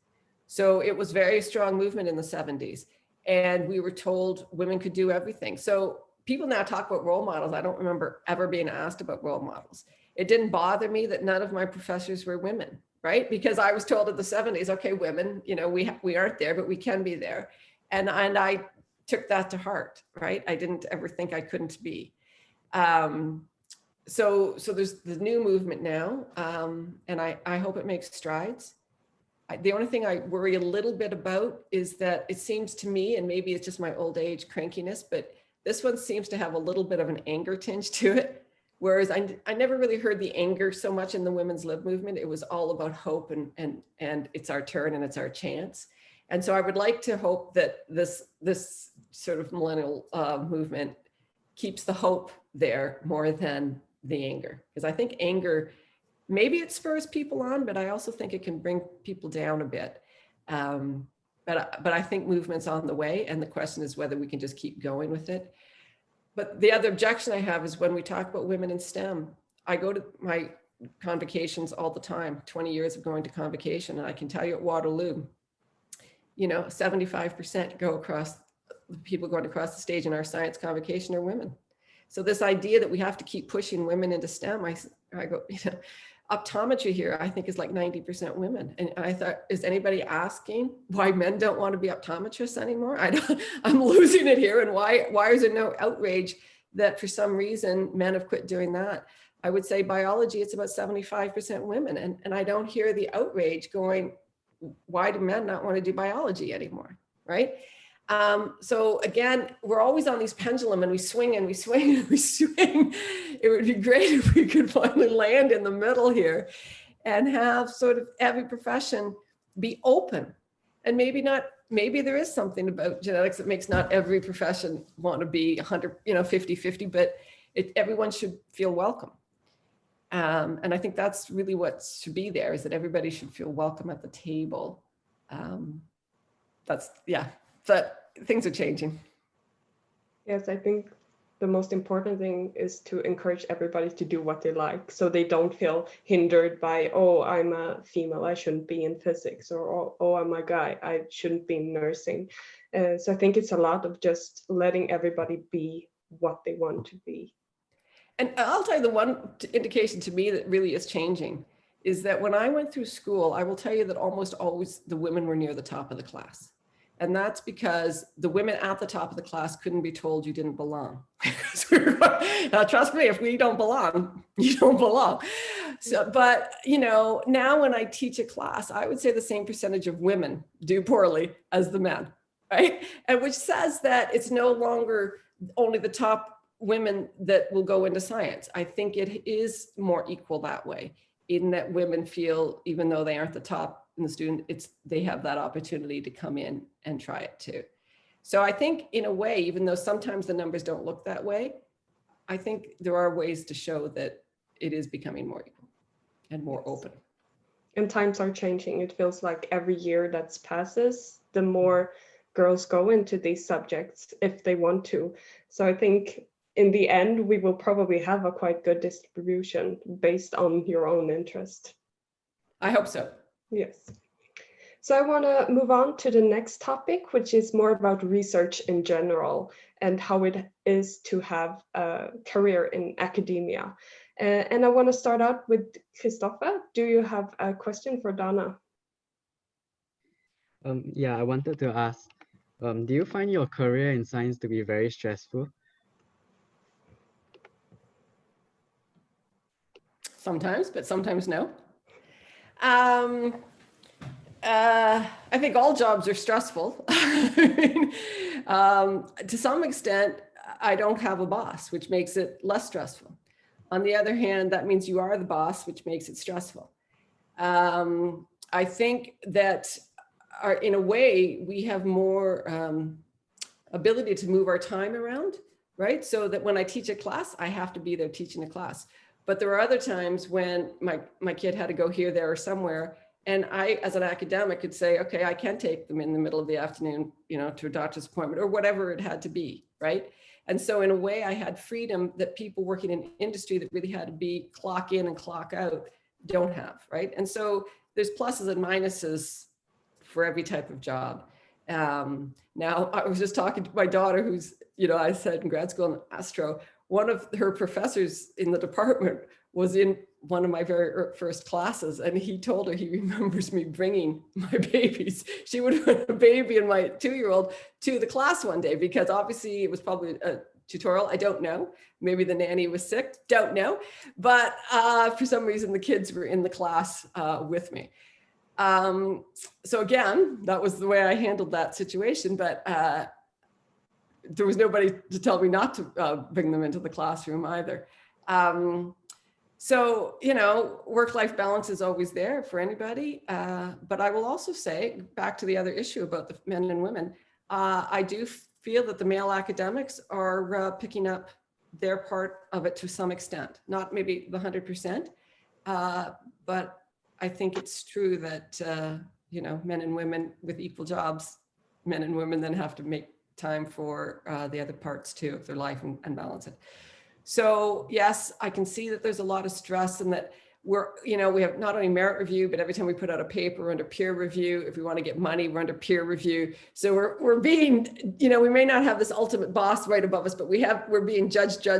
So it was very strong movement in the 70s. And we were told women could do everything. So people now talk about role models. I don't remember ever being asked about role models. It didn't bother me that none of my professors were women, right? Because I was told in the 70s, okay, women, you know, we aren't there, but we can be there. And I took that to heart, right? I didn't ever think I couldn't be. So there's the new movement now, and I hope it makes strides. The only thing I worry a little bit about is that it seems to me, and maybe it's just my old age crankiness, but this one seems to have a little bit of an anger tinge to it. Whereas I never really heard the anger so much in the women's lib movement. It was all about hope and it's our turn and it's our chance. And so I would like to hope that this sort of millennial movement keeps the hope there more than the anger. Because I think anger, maybe it spurs people on, but I also think it can bring people down a bit. But I think movement's on the way, and the question is whether we can just keep going with it. But the other objection I have is when we talk about women in STEM, I go to my convocations all the time, 20 years of going to convocation, and I can tell you at Waterloo, you know, 75% go across, the people going across the stage in our science convocation are women. So this idea that we have to keep pushing women into STEM, I go, you know, optometry here, I think is like 90% women. And I thought, is anybody asking why men don't want to be optometrists anymore? I'm losing it here. And why is there no outrage that for some reason men have quit doing that? I would say biology, it's about 75% women. And I don't hear the outrage going, why do men not want to do biology anymore, right? So again, we're always on these pendulum and we swing and we swing and we swing. It would be great if we could finally land in the middle here and have sort of every profession be open. And maybe there is something about genetics that makes not every profession want to be 100, 50-50, but everyone should feel welcome. And I think that's really what should be there, is that everybody should feel welcome at the table. But things are changing. Yes, I think the most important thing is to encourage everybody to do what they like, so they don't feel hindered by, oh, I'm a female, I shouldn't be in physics, or oh, I'm a guy, I shouldn't be in nursing. So I think it's a lot of just letting everybody be what they want to be. And I'll tell you the one indication to me that really is changing is that when I went through school, I will tell you that almost always the women were near the top of the class. And that's because the women at the top of the class couldn't be told you didn't belong. Trust me, if we don't belong, you don't belong. So, but now when I teach a class, I would say the same percentage of women do poorly as the men, right? And which says that it's no longer only the top women that will go into science. I think it is more equal that way, in that women feel, even though they aren't the top in the student, they have that opportunity to come in and try it too. So I think in a way, even though sometimes the numbers don't look that way, I think there are ways to show that it is becoming more equal and more open. And times are changing. It feels like every year that passes, the more girls go into these subjects if they want to. So I think in the end, we will probably have a quite good distribution based on your own interest. I hope so. Yes. So I want to move on to the next topic, which is more about research in general and how it is to have a career in academia. And I want to start out with Christopher. Do you have a question for Donna? Yeah, I wanted to ask, do you find your career in science to be very stressful? Sometimes, but sometimes no. I think all jobs are stressful. To some extent, I don't have a boss, which makes it less stressful. On the other hand, that means you are the boss, which makes it stressful. I think that in a way, we have more ability to move our time around, right? So that when I teach a class, I have to be there teaching a class. But there are other times when my kid had to go here, there, or somewhere. And I, as an academic, could say, okay, I can take them in the middle of the afternoon, to a doctor's appointment or whatever it had to be, right? And so in a way, I had freedom that people working in industry that really had to be clock in and clock out don't have, right? And so there's pluses and minuses for every type of job. Now, I was just talking to my daughter, who's, I said in grad school in Astro, one of her professors in the department was in one of my very first classes, and he told her he remembers me bringing my babies. She would bring a baby and my 2-year-old to the class one day, because obviously it was probably a tutorial. I don't know. Maybe the nanny was sick. Don't know. But for some reason, the kids were in the class with me. So again, that was the way I handled that situation. But there was nobody to tell me not to bring them into the classroom either. So, work-life balance is always there for anybody. But I will also say, back to the other issue about the men and women, I do feel that the male academics are picking up their part of it to some extent, not maybe the 100%, but I think it's true that, men and women with equal jobs, men and women then have to make time for the other parts too of their life and balance it. So yes, I can see that there's a lot of stress, and that we have not only merit review, but every time we put out a paper, we're under peer review. If we want to get money, we're under peer review. So we're being, we may not have this ultimate boss right above us, but we're being judged all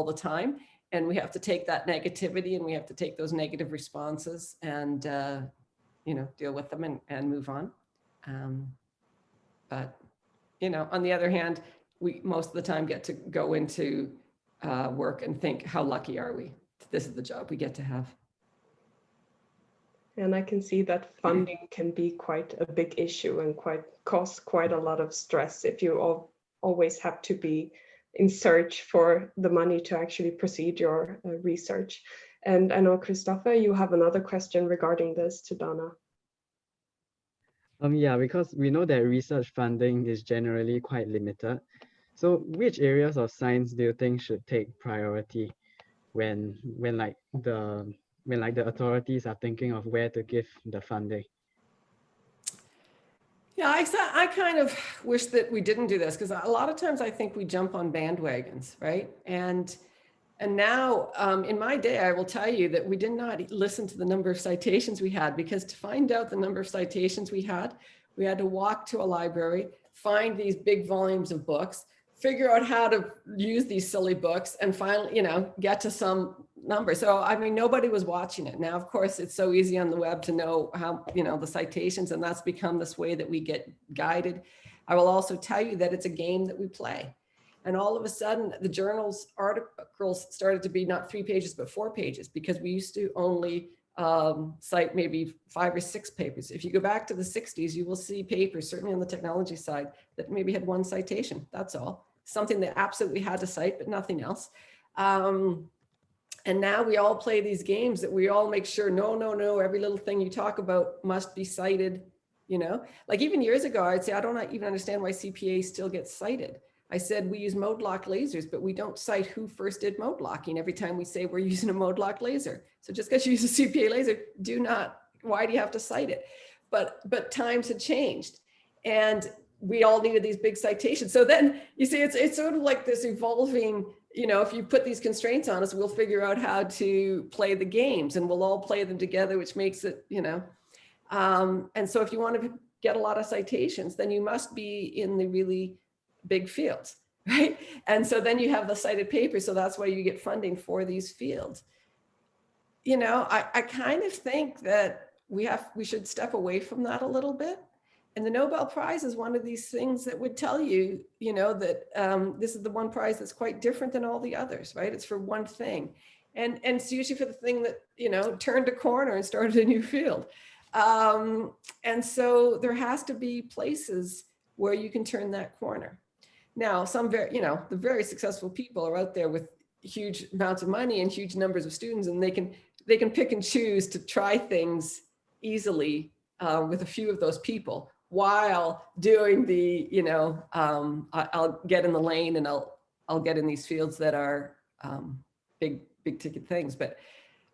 the time. And we have to take that negativity, and we have to take those negative responses and, deal with them and move on. But, on the other hand, we most of the time get to go into work and think, how lucky are we? This is the job we get to have. And I can see that funding can be quite a big issue and cause quite a lot of stress if you always have to be in search for the money to actually proceed your research. And I know, Christopher, you have another question regarding this to Donna. Yeah, because we know that research funding is generally quite limited. So which areas of science do you think should take priority when the authorities are thinking of where to give the funding? Yeah, I kind of wish that we didn't do this, because a lot of times I think we jump on bandwagons, right? And now in my day, I will tell you that we did not listen to the number of citations we had, because to find out the number of citations we had to walk to a library, find these big volumes of books, figure out how to use these silly books, and finally, get to some number. So, I mean, nobody was watching it. Now, of course, it's so easy on the web to know how, the citations, and that's become this way that we get guided. I will also tell you that it's a game that we play. And all of a sudden, the journal's articles started to be not 3 pages, but 4 pages, because we used to only cite maybe 5 or 6 papers. If you go back to the 60s, you will see papers, certainly on the technology side, that maybe had 1 citation. That's all. Something that absolutely had to cite, but nothing else. And now we all play these games that we all make sure, no, every little thing you talk about must be cited, Like even years ago, I'd say, I don't even understand why CPA still gets cited. I said, we use mode lock lasers, but we don't cite who first did mode locking every time we say we're using a mode lock laser. So just because you use a CPA laser, why do you have to cite it? but times had changed, and we all needed these big citations. So then you see, it's sort of like this evolving, you know, if you put these constraints on us, we'll figure out how to play the games, and we'll all play them together, which makes it, you know. And so if you want to get a lot of citations, then you must be in the really big fields, right? And so then you have the cited papers. So that's why you get funding for these fields. You know, I kind of think that we should step away from that a little bit. And the Nobel Prize is one of these things that would tell you, you know, that this is the one prize that's quite different than all the others, right? It's for one thing. And it's usually for the thing that, you know, turned a corner and started a new field. And so there has to be places where you can turn that corner. Now, some very, you know, the very successful people are out there with huge amounts of money and huge numbers of students, and they can pick and choose to try things easily with a few of those people, while doing the, you know, I'll get in the lane and I'll get in these fields that are big ticket things, but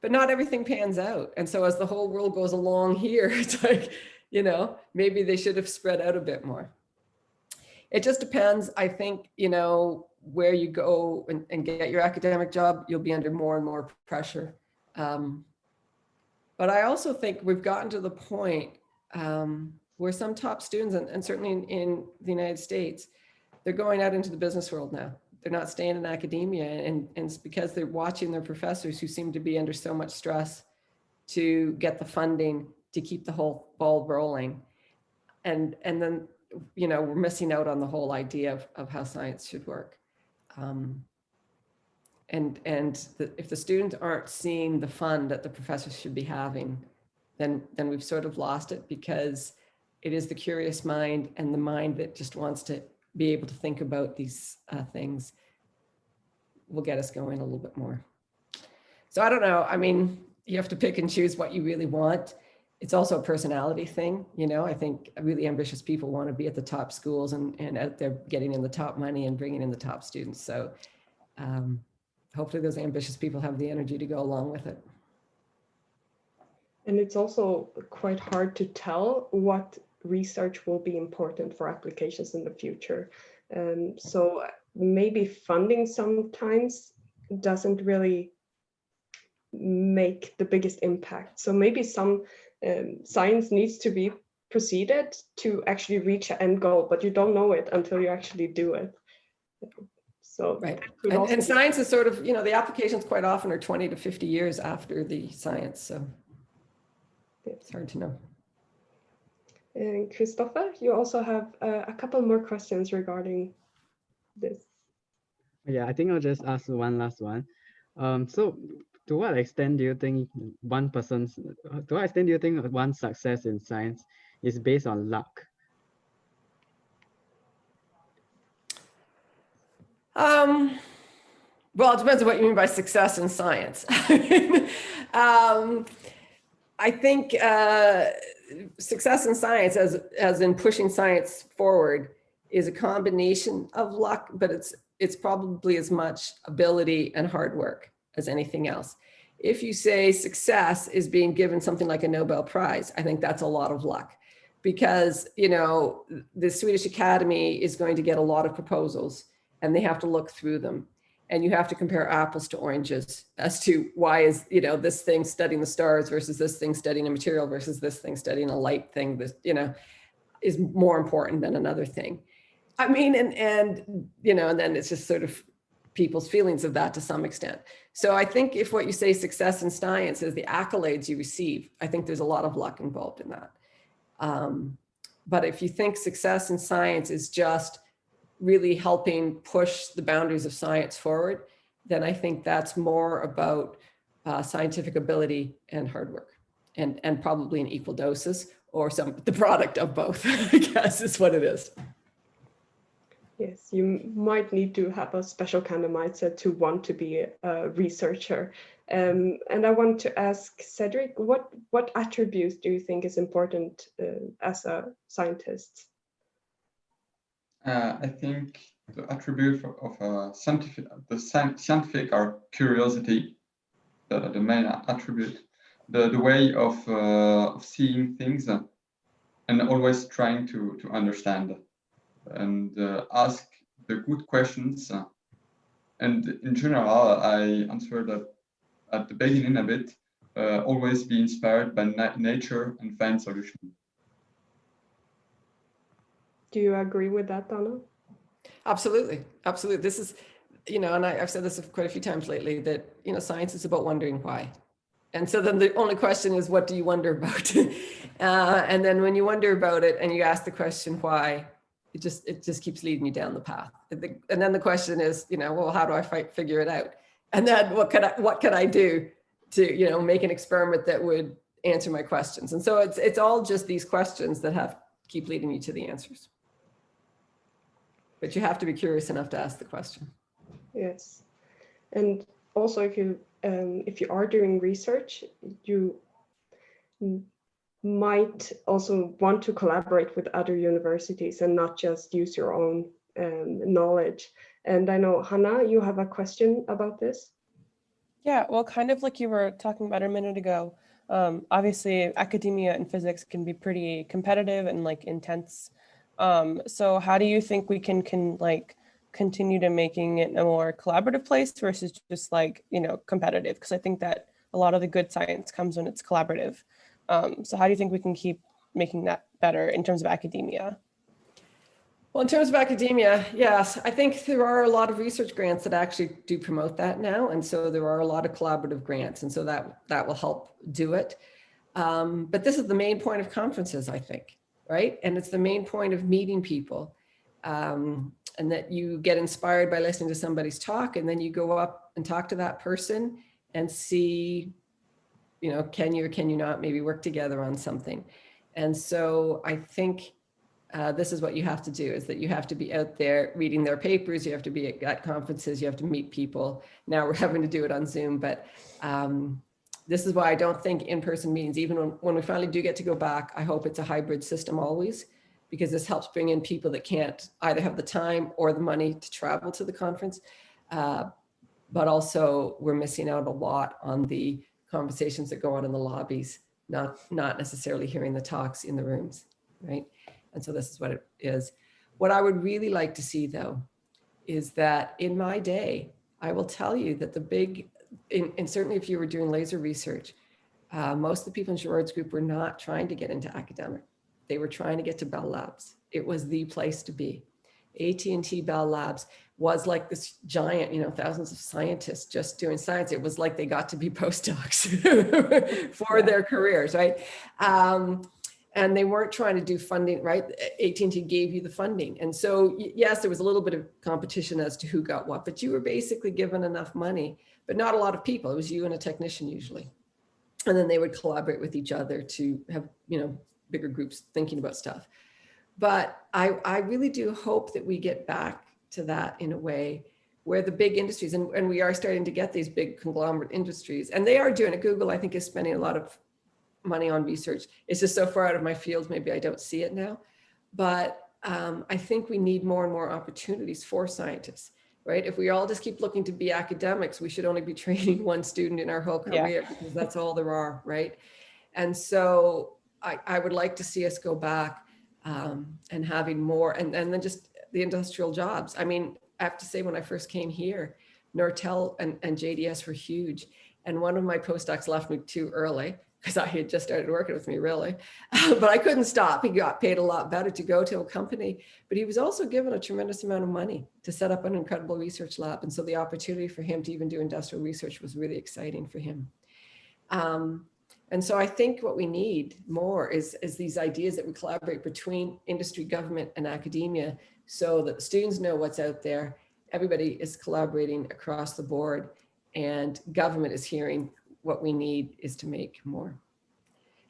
not everything pans out. And so as the whole world goes along here, it's like, you know, maybe they should have spread out a bit more. It just depends. I think, you know, where you go and get your academic job, you'll be under more and more pressure. But I also think we've gotten to the point where some top students, and certainly in the United States, they're going out into the business world now. They're not staying in academia, and it's because they're watching their professors who seem to be under so much stress to get the funding to keep the whole ball rolling. And then, you know, we're missing out on the whole idea of how science should work. If the students aren't seeing the fun that the professors should be having, then we've sort of lost it, because it is the curious mind and the mind that just wants to be able to think about these things will get us going a little bit more. So I don't know. I mean, you have to pick and choose what you really want. It's also a personality thing. You know, I think really ambitious people want to be at the top schools and out there getting in the top money and bringing in the top students. So hopefully those ambitious people have the energy to go along with it. And it's also quite hard to tell what research will be important for applications in the future. So maybe funding sometimes doesn't really make the biggest impact. So maybe some science needs to be proceeded to actually reach an end goal, but you don't know it until you actually do it. So right. And science is sort of, you know, the applications quite often are 20 to 50 years after the science. So it's hard to know. And Christopher, you also have a couple more questions regarding this. Yeah, I think I'll just ask one last one. So to what extent do you think one's success in science is based on luck? Well, it depends on what you mean by success in science. I think success in science, as in pushing science forward, is a combination of luck, but it's probably as much ability and hard work as anything else. If you say success is being given something like a Nobel Prize, I think that's a lot of luck, because, you know, the Swedish Academy is going to get a lot of proposals and they have to look through them. And you have to compare apples to oranges as to why is, you know, this thing studying the stars versus this thing studying a material versus this thing studying a light thing that, you know, is more important than another thing. I mean, and you know, and then it's just sort of people's feelings of that to some extent. So I think if what you say success in science is the accolades you receive, I think there's a lot of luck involved in that. But if you think success in science is just really helping push the boundaries of science forward, then I think that's more about scientific ability and hard work, and probably in equal doses, or the product of both, I guess is what it is. Yes, you might need to have a special kind of mindset to want to be a researcher. And I want to ask Cedric, what attributes do you think is important as a scientist? I think the attribute of a scientific are curiosity, the main attribute, the way of seeing things, and always trying to understand and ask the good questions. And in general, I answered that at the beginning a bit, always be inspired by nature and find solutions. Do you agree with that, Donna? Absolutely, absolutely. This is, you know, and I've said this quite a few times lately, that, you know, science is about wondering why. And so then the only question is, what do you wonder about? And then when you wonder about it and you ask the question why, it just keeps leading you down the path. And then the question is, you know, well, how do I figure it out? And then what can I do to, you know, make an experiment that would answer my questions? And so it's all just these questions that keep leading you to the answers. But you have to be curious enough to ask the question. Yes, and also if you are doing research, you might also want to collaborate with other universities and not just use your own knowledge. And I know, Hannah, you have a question about this? Yeah, well, kind of like you were talking about a minute ago, obviously academia and physics can be pretty competitive and like intense. So how do you think we can like continue to making it a more collaborative place versus just like, you know, competitive? Because I think that a lot of the good science comes when it's collaborative. So how do you think we can keep making that better in terms of academia? Well, in terms of academia, yes, I think there are a lot of research grants that actually do promote that now. And so there are a lot of collaborative grants. And so that will help do it. But this is the main point of conferences, I think, right? And it's the main point of meeting people. And that you get inspired by listening to somebody's talk, and then you go up and talk to that person and see, you know, can you or can you not maybe work together on something? And so I think this is what you have to do, is that you have to be out there reading their papers, you have to be at conferences, you have to meet people. Now we're having to do it on Zoom, but this is why I don't think in-person meetings, even when we finally do get to go back, I hope it's a hybrid system always, because this helps bring in people that can't either have the time or the money to travel to the conference. But also we're missing out a lot on the conversations that go on in the lobbies, not necessarily hearing the talks in the rooms, right? And so this is what it is. What I would really like to see, though, is that in my day, I will tell you that the big, and certainly if you were doing laser research, most of the people in Gerard's group were not trying to get into academic. They were trying to get to Bell Labs. It was the place to be. AT&T Bell Labs was like this giant, you know, thousands of scientists just doing science. It was like they got to be postdocs for their careers, right? And they weren't trying to do funding, right? AT&T gave you the funding. And so, yes, there was a little bit of competition as to who got what, but you were basically given enough money, but not a lot of people. It was you and a technician usually. And then they would collaborate with each other to have, you know, bigger groups thinking about stuff. But I really do hope that we get back to that in a way where the big industries, and we are starting to get these big conglomerate industries, and they are doing it. Google, I think, is spending a lot of money on research. It's just so far out of my field, maybe I don't see it now. But I think we need more and more opportunities for scientists, right? If we all just keep looking to be academics, we should only be training one student in our whole career, because that's all there are, right? And so I would like to see us go back and having more, and then just the industrial jobs. I mean, I have to say, when I first came here, Nortel and JDS were huge. And one of my postdocs left me too early, because I had just started working with me, really. But I couldn't stop. He got paid a lot better to go to a company, but he was also given a tremendous amount of money to set up an incredible research lab. And so the opportunity for him to even do industrial research was really exciting for him. And so I think what we need more is these ideas that we collaborate between industry, government, and academia, so that the students know what's out there. Everybody is collaborating across the board, and government is hearing what we need is to make more.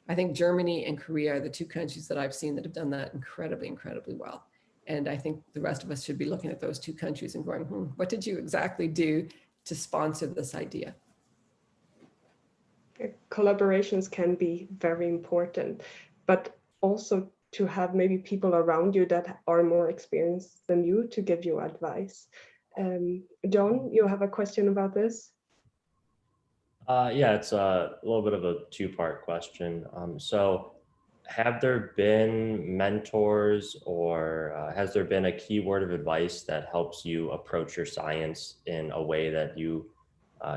I think Germany and Korea are the two countries that I've seen that have done that incredibly, incredibly well. And I think the rest of us should be looking at those two countries and going, what did you exactly do to sponsor this idea? Collaborations can be very important, but also to have maybe people around you that are more experienced than you to give you advice. John, you have a question about this? Yeah, it's a little bit of a two-part question. So have there been mentors or has there been a key word of advice that helps you approach your science in a way that you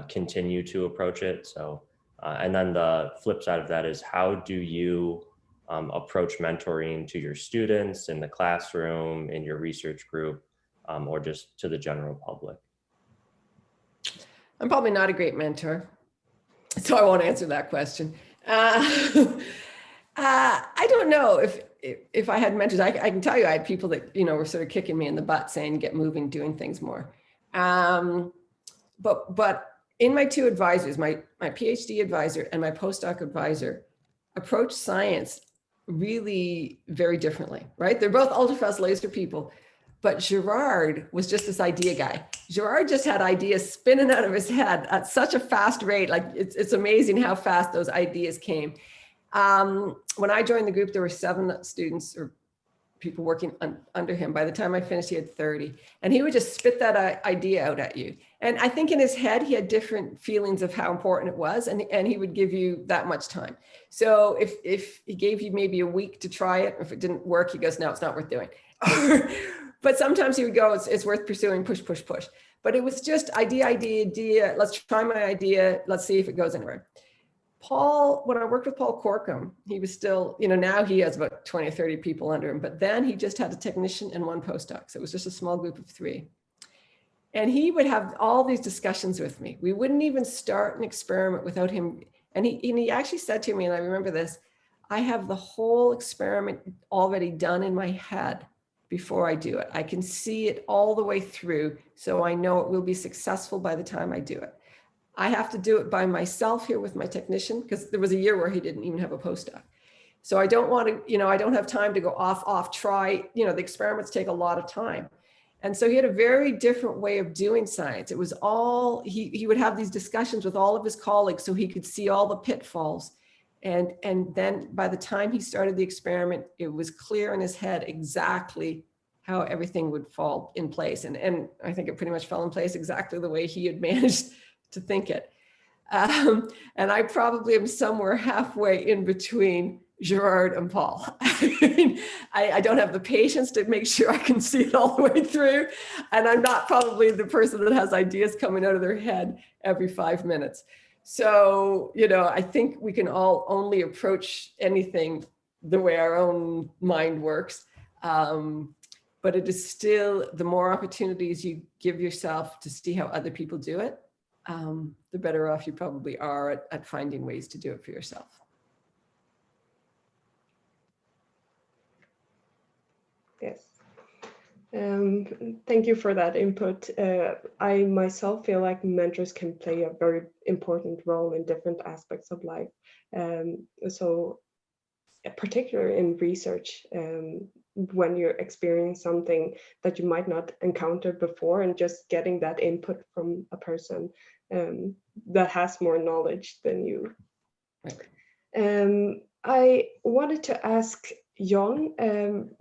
continue to approach it? So, and then the flip side of that is, how do you approach mentoring to your students in the classroom, in your research group, or just to the general public? I'm probably not a great mentor, so I won't answer that question. I don't know if I had mentors. I can tell you I had people that, you know, were sort of kicking me in the butt saying, get moving, doing things more. But in my two advisors, my PhD advisor and my postdoc advisor approach science really very differently, right? They're both ultrafast laser people, but Gerard was just this idea guy. Gerard just had ideas spinning out of his head at such a fast rate. Like it's amazing how fast those ideas came. When I joined the group, there were 7 students or people working under him. By the time I finished, he had 30, and he would just spit that idea out at you. And I think in his head, he had different feelings of how important it was, and he would give you that much time. So if he gave you maybe a week to try it, if it didn't work, he goes, no, it's not worth doing. But sometimes he would go, it's worth pursuing, push, push, push. But it was just idea. Let's try my idea. Let's see if it goes anywhere. Paul, when I worked with Paul Corkum, he was still, you know, now he has about 20 or 30 people under him, but then he just had a technician and 1 postdoc. So it was just a small group of 3. And he would have all these discussions with me. We wouldn't even start an experiment without him. And he actually said to me, and I remember this, I have the whole experiment already done in my head before I do it. I can see it all the way through, so I know it will be successful by the time I do it. I have to do it by myself here with my technician, because there was a year where he didn't even have a postdoc. So I don't want to, you know, I don't have time to go off, try, you know, the experiments take a lot of time. And so he had a very different way of doing science. It was all, he would have these discussions with all of his colleagues so he could see all the pitfalls. And then by the time he started the experiment, it was clear in his head exactly how everything would fall in place. And I think it pretty much fell in place exactly the way he had managed to think it. And I probably am somewhere halfway in between Gerard and Paul. I don't have the patience to make sure I can see it all the way through. And I'm not probably the person that has ideas coming out of their head every 5 minutes. So, you know, I think we can all only approach anything the way our own mind works. But it is still, the more opportunities you give yourself to see how other people do it, the better off you probably are at finding ways to do it for yourself. Yes. Thank you for that input. I myself feel like mentors can play a very important role in different aspects of life. So particularly in research, when you're experiencing something that you might not encounter before, and just getting that input from a person that has more knowledge than you. Right. I wanted to ask Jon,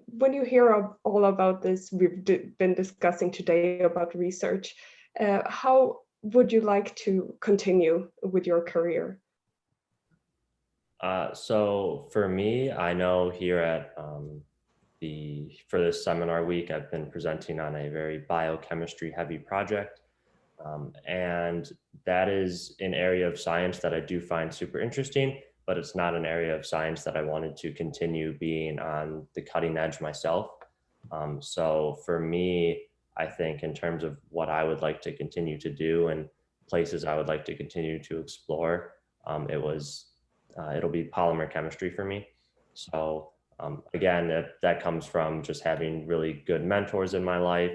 when you hear all about this, we've been discussing today about research, how would you like to continue with your career? So for me, I know here at for this seminar week, I've been presenting on a very biochemistry heavy project. And that is an area of science that I do find super interesting, but it's not an area of science that I wanted to continue being on the cutting edge myself. So for me, I think in terms of what I would like to continue to do and places I would like to continue to explore, it'll be polymer chemistry for me. So again, that comes from just having really good mentors in my life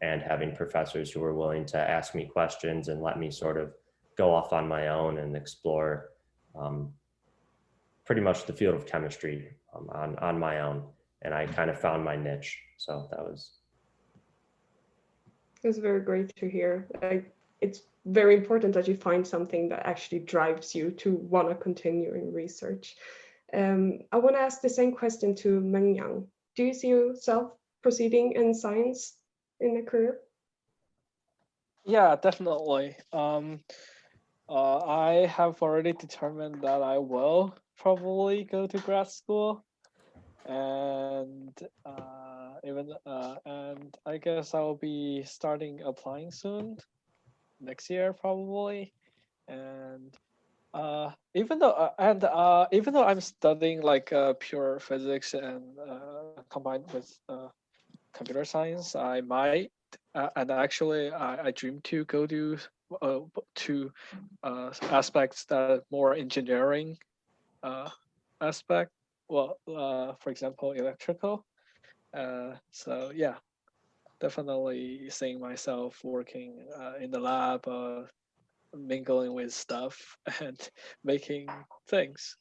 and having professors who are willing to ask me questions and let me sort of go off on my own and explore pretty much the field of chemistry on my own. And I kind of found my niche. So that was. It's very great to hear. It's very important that you find something that actually drives you to want to continue in research. I want to ask the same question to Mengyang. Do you see yourself proceeding in science in a career? Yeah, definitely. I have already determined that I will probably go to grad school. and and I guess I'll be starting applying soon, next year probably. And even though I'm studying like pure physics and combined with computer science, I might and actually I dream to go to aspects that are more engineering aspect. Well, for example, electrical. So yeah, definitely seeing myself working in the lab, mingling with stuff and making things.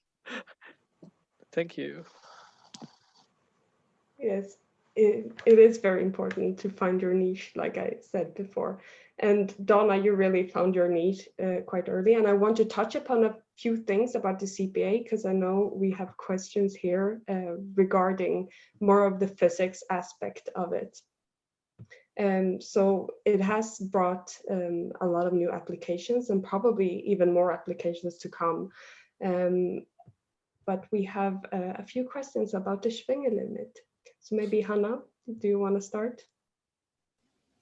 Thank you. Yes, it is very important to find your niche, like I said before. And Donna, you really found your niche quite early. And I want to touch upon a few things about the CPA, because I know we have questions here regarding more of the physics aspect of it. So it has brought a lot of new applications and probably even more applications to come. But we have a few questions about the Schwinger limit. So maybe Hannah, do you want to start?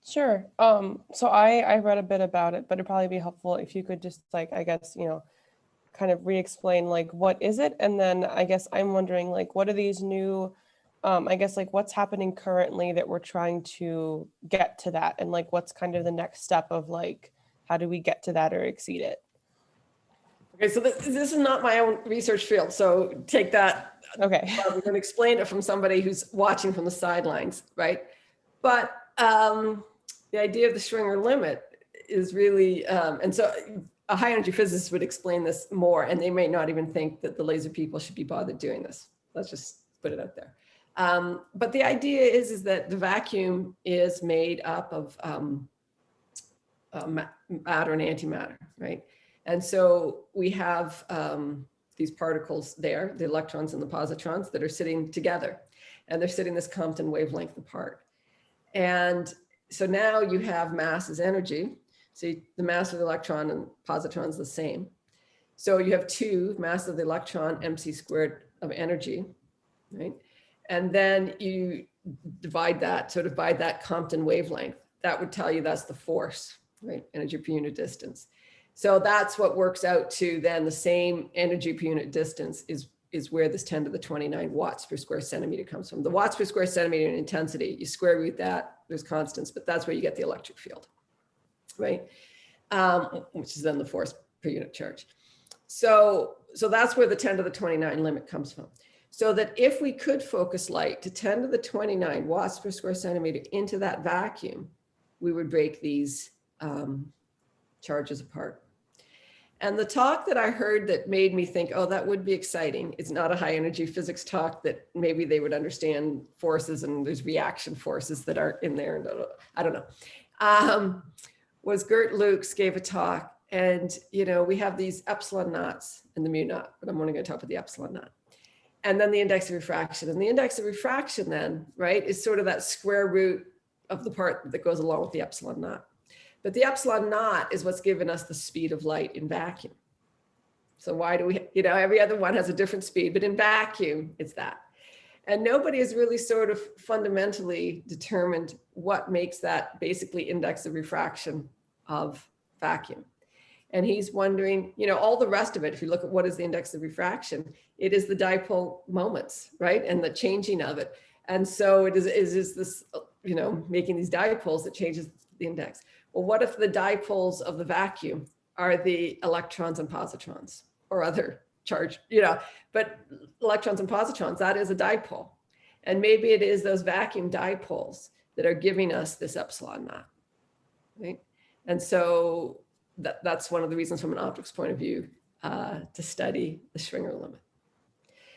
Sure. So I read a bit about it, but it'd probably be helpful if you could just like, I guess, you know, kind of re-explain like what is it? And then I guess I'm wondering like, what are these new, I guess like what's happening currently that we're trying to get to that? And like, what's kind of the next step of like, how do we get to that or exceed it? Okay, so this is not my own research field, so take that. Okay. I'm going to explain it from somebody who's watching from the sidelines, right? But the idea of the Schwinger limit is really, and so a high energy physicist would explain this more, and they may not even think that the laser people should be bothered doing this. Let's just put it out there. But the idea is that the vacuum is made up of matter and antimatter, right? And so we have these particles there, the electrons and the positrons, that are sitting together, and they're sitting this Compton wavelength apart. And so now you have mass as energy. So the mass of the electron and positron is the same. So you have two, mass of the electron, mc squared of energy, right? And then you divide that, so divide that Compton wavelength. That would tell you that's the force, right? Energy per unit distance. So that's what works out to then the same energy per unit distance is where this 10 to the 29 watts per square centimeter comes from. The watts per square centimeter in intensity, you square root that, there's constants, but that's where you get the electric field, right? Which is then the force per unit charge. So that's where the 10 to the 29 limit comes from. So that if we could focus light to 10 to the 29 watts per square centimeter into that vacuum, we would break these charges apart. And the talk that I heard that made me think, oh, that would be exciting. It's not a high energy physics talk that maybe they would understand forces and there's reaction forces that are in there. And I don't know. Was Gert Lukes gave a talk, and you know, we have these epsilon naughts and the mu naught, but I'm only going to talk about the epsilon naught. And then the index of refraction. And the index of refraction then, right, is sort of that square root of the part that goes along with the epsilon naught. But the epsilon naught is what's given us the speed of light in vacuum. So why do we, you know, every other one has a different speed, but in vacuum, it's that. And nobody has really sort of fundamentally determined what makes that basically index of refraction of vacuum. And he's wondering, you know, all the rest of it, if you look at what is the index of refraction, it is the dipole moments, right? And the changing of it. And so it is this, you know, making these dipoles that changes the index. Well, what if the dipoles of the vacuum are the electrons and positrons or other charge, you know, but electrons and positrons, that is a dipole. And maybe it is those vacuum dipoles that are giving us this epsilon naught, right? And so that's one of the reasons from an optics point of view to study the Schwinger limit.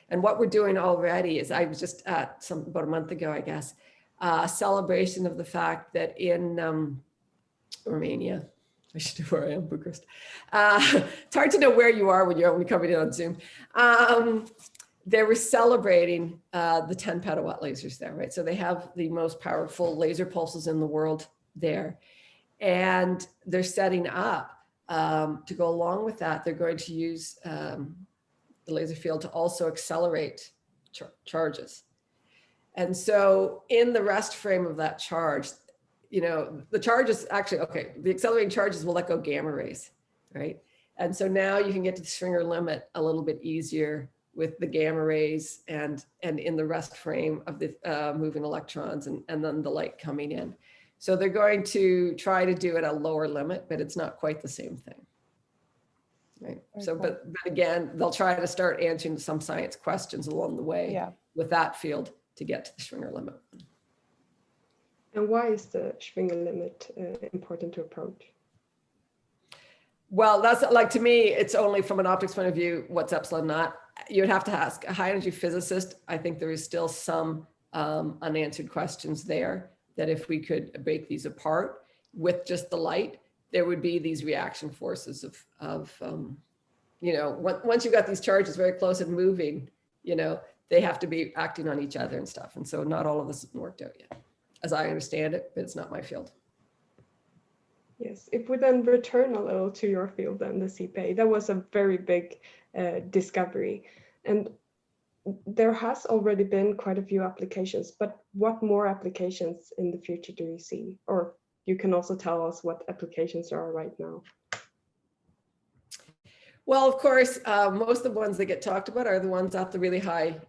And what we're doing already is, I was just at about a month ago, I guess, a celebration of the fact that in Romania, I should know where I am, Bucharest. It's hard to know where you are when you're only coming in on Zoom. They were celebrating the 10 petawatt lasers there, right? So they have the most powerful laser pulses in the world there. And they're setting up to go along with that. They're going to use the laser field to also accelerate charges. And so in the rest frame of that charge, you know, the charge is actually, okay, the accelerating charges will let go gamma rays, right? And so now you can get to the Schwinger limit a little bit easier with the gamma rays and in the rest frame of the moving electrons and then the light coming in. So they're going to try to do it at a lower limit, but it's not quite the same thing. Right. So, but again, they'll try to start answering some science questions along the way with that field to get to the Schwinger limit. And why is the Schwinger limit important to approach? Well, that's like, to me, it's only from an optics point of view, what's epsilon naught. You would have to ask a high energy physicist. I think there is still some unanswered questions there that if we could break these apart with just the light, there would be these reaction forces of you know, once you've got these charges very close and moving, you know, they have to be acting on each other and stuff. And so not all of this has worked out yet, as I understand it, but it's not my field. Yes, if we then return a little to your field then, the CPA, that was a very big discovery. And there has already been quite a few applications, but what more applications in the future do you see? Or you can also tell us what applications there are right now. Well, of course, most of the ones that get talked about are the ones at the really high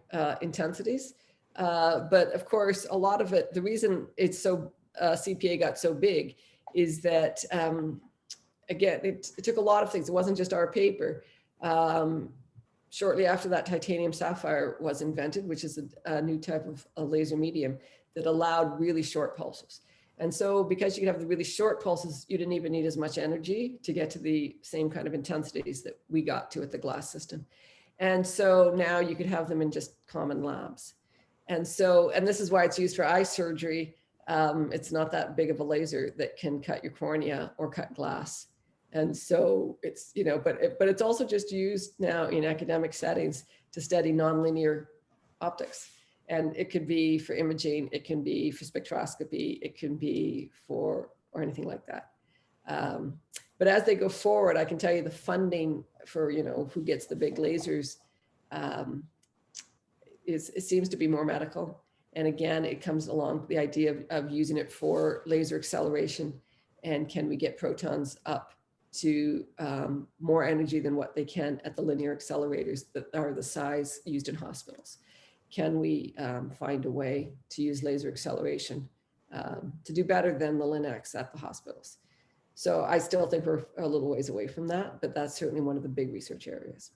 intensities. But of course, a lot of it, the reason it's so CPA got so big is that, again, it took a lot of things. It wasn't just our paper. Shortly after that, titanium sapphire was invented, which is a new type of a laser medium that allowed really short pulses. And so because you could have the really short pulses, you didn't even need as much energy to get to the same kind of intensities that we got to with the glass system. And so now you could have them in just common labs. And so, and this is why it's used for eye surgery. It's not that big of a laser that can cut your cornea or cut glass. And so it's, you know, but it's also just used now in academic settings to study nonlinear optics. And it could be for imaging, it can be for spectroscopy, it can be for, or anything like that. But as they go forward, I can tell you the funding for, you know, who gets the big lasers it seems to be more medical. And again, it comes along the idea of using it for laser acceleration. And can we get protons up to more energy than what they can at the linear accelerators that are the size used in hospitals? Can we find a way to use laser acceleration to do better than the Linux at the hospitals? So I still think we're a little ways away from that, but that's certainly one of the big research areas.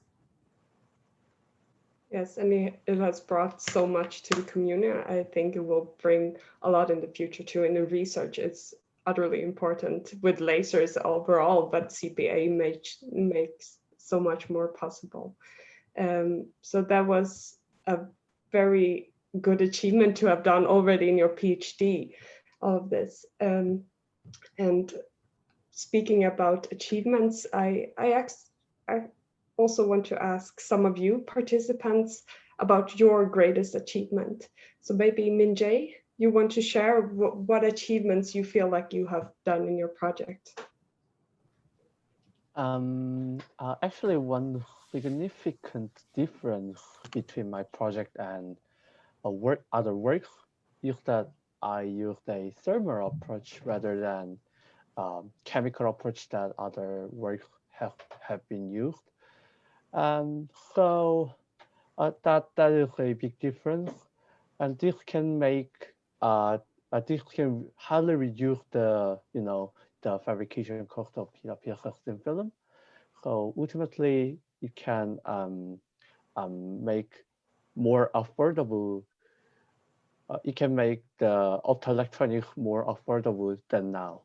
Yes, and it has brought so much to the community. I think it will bring a lot in the future too. In the research, it's utterly important with lasers overall, but CPA makes so much more possible. So that was a very good achievement to have done already in your PhD, all of this. And speaking about achievements, I also want to ask some of you participants about your greatest achievement. So maybe Min-jae, you want to share what achievements you feel like you have done in your project? Actually, one significant difference between my project and other work is that I used a thermal approach rather than chemical approach that other work have been used. So that is a big difference, and this can make this can hardly reduce the the fabrication cost of PFS thin film. So ultimately, it can make more affordable. It can make the optoelectronics more affordable than now,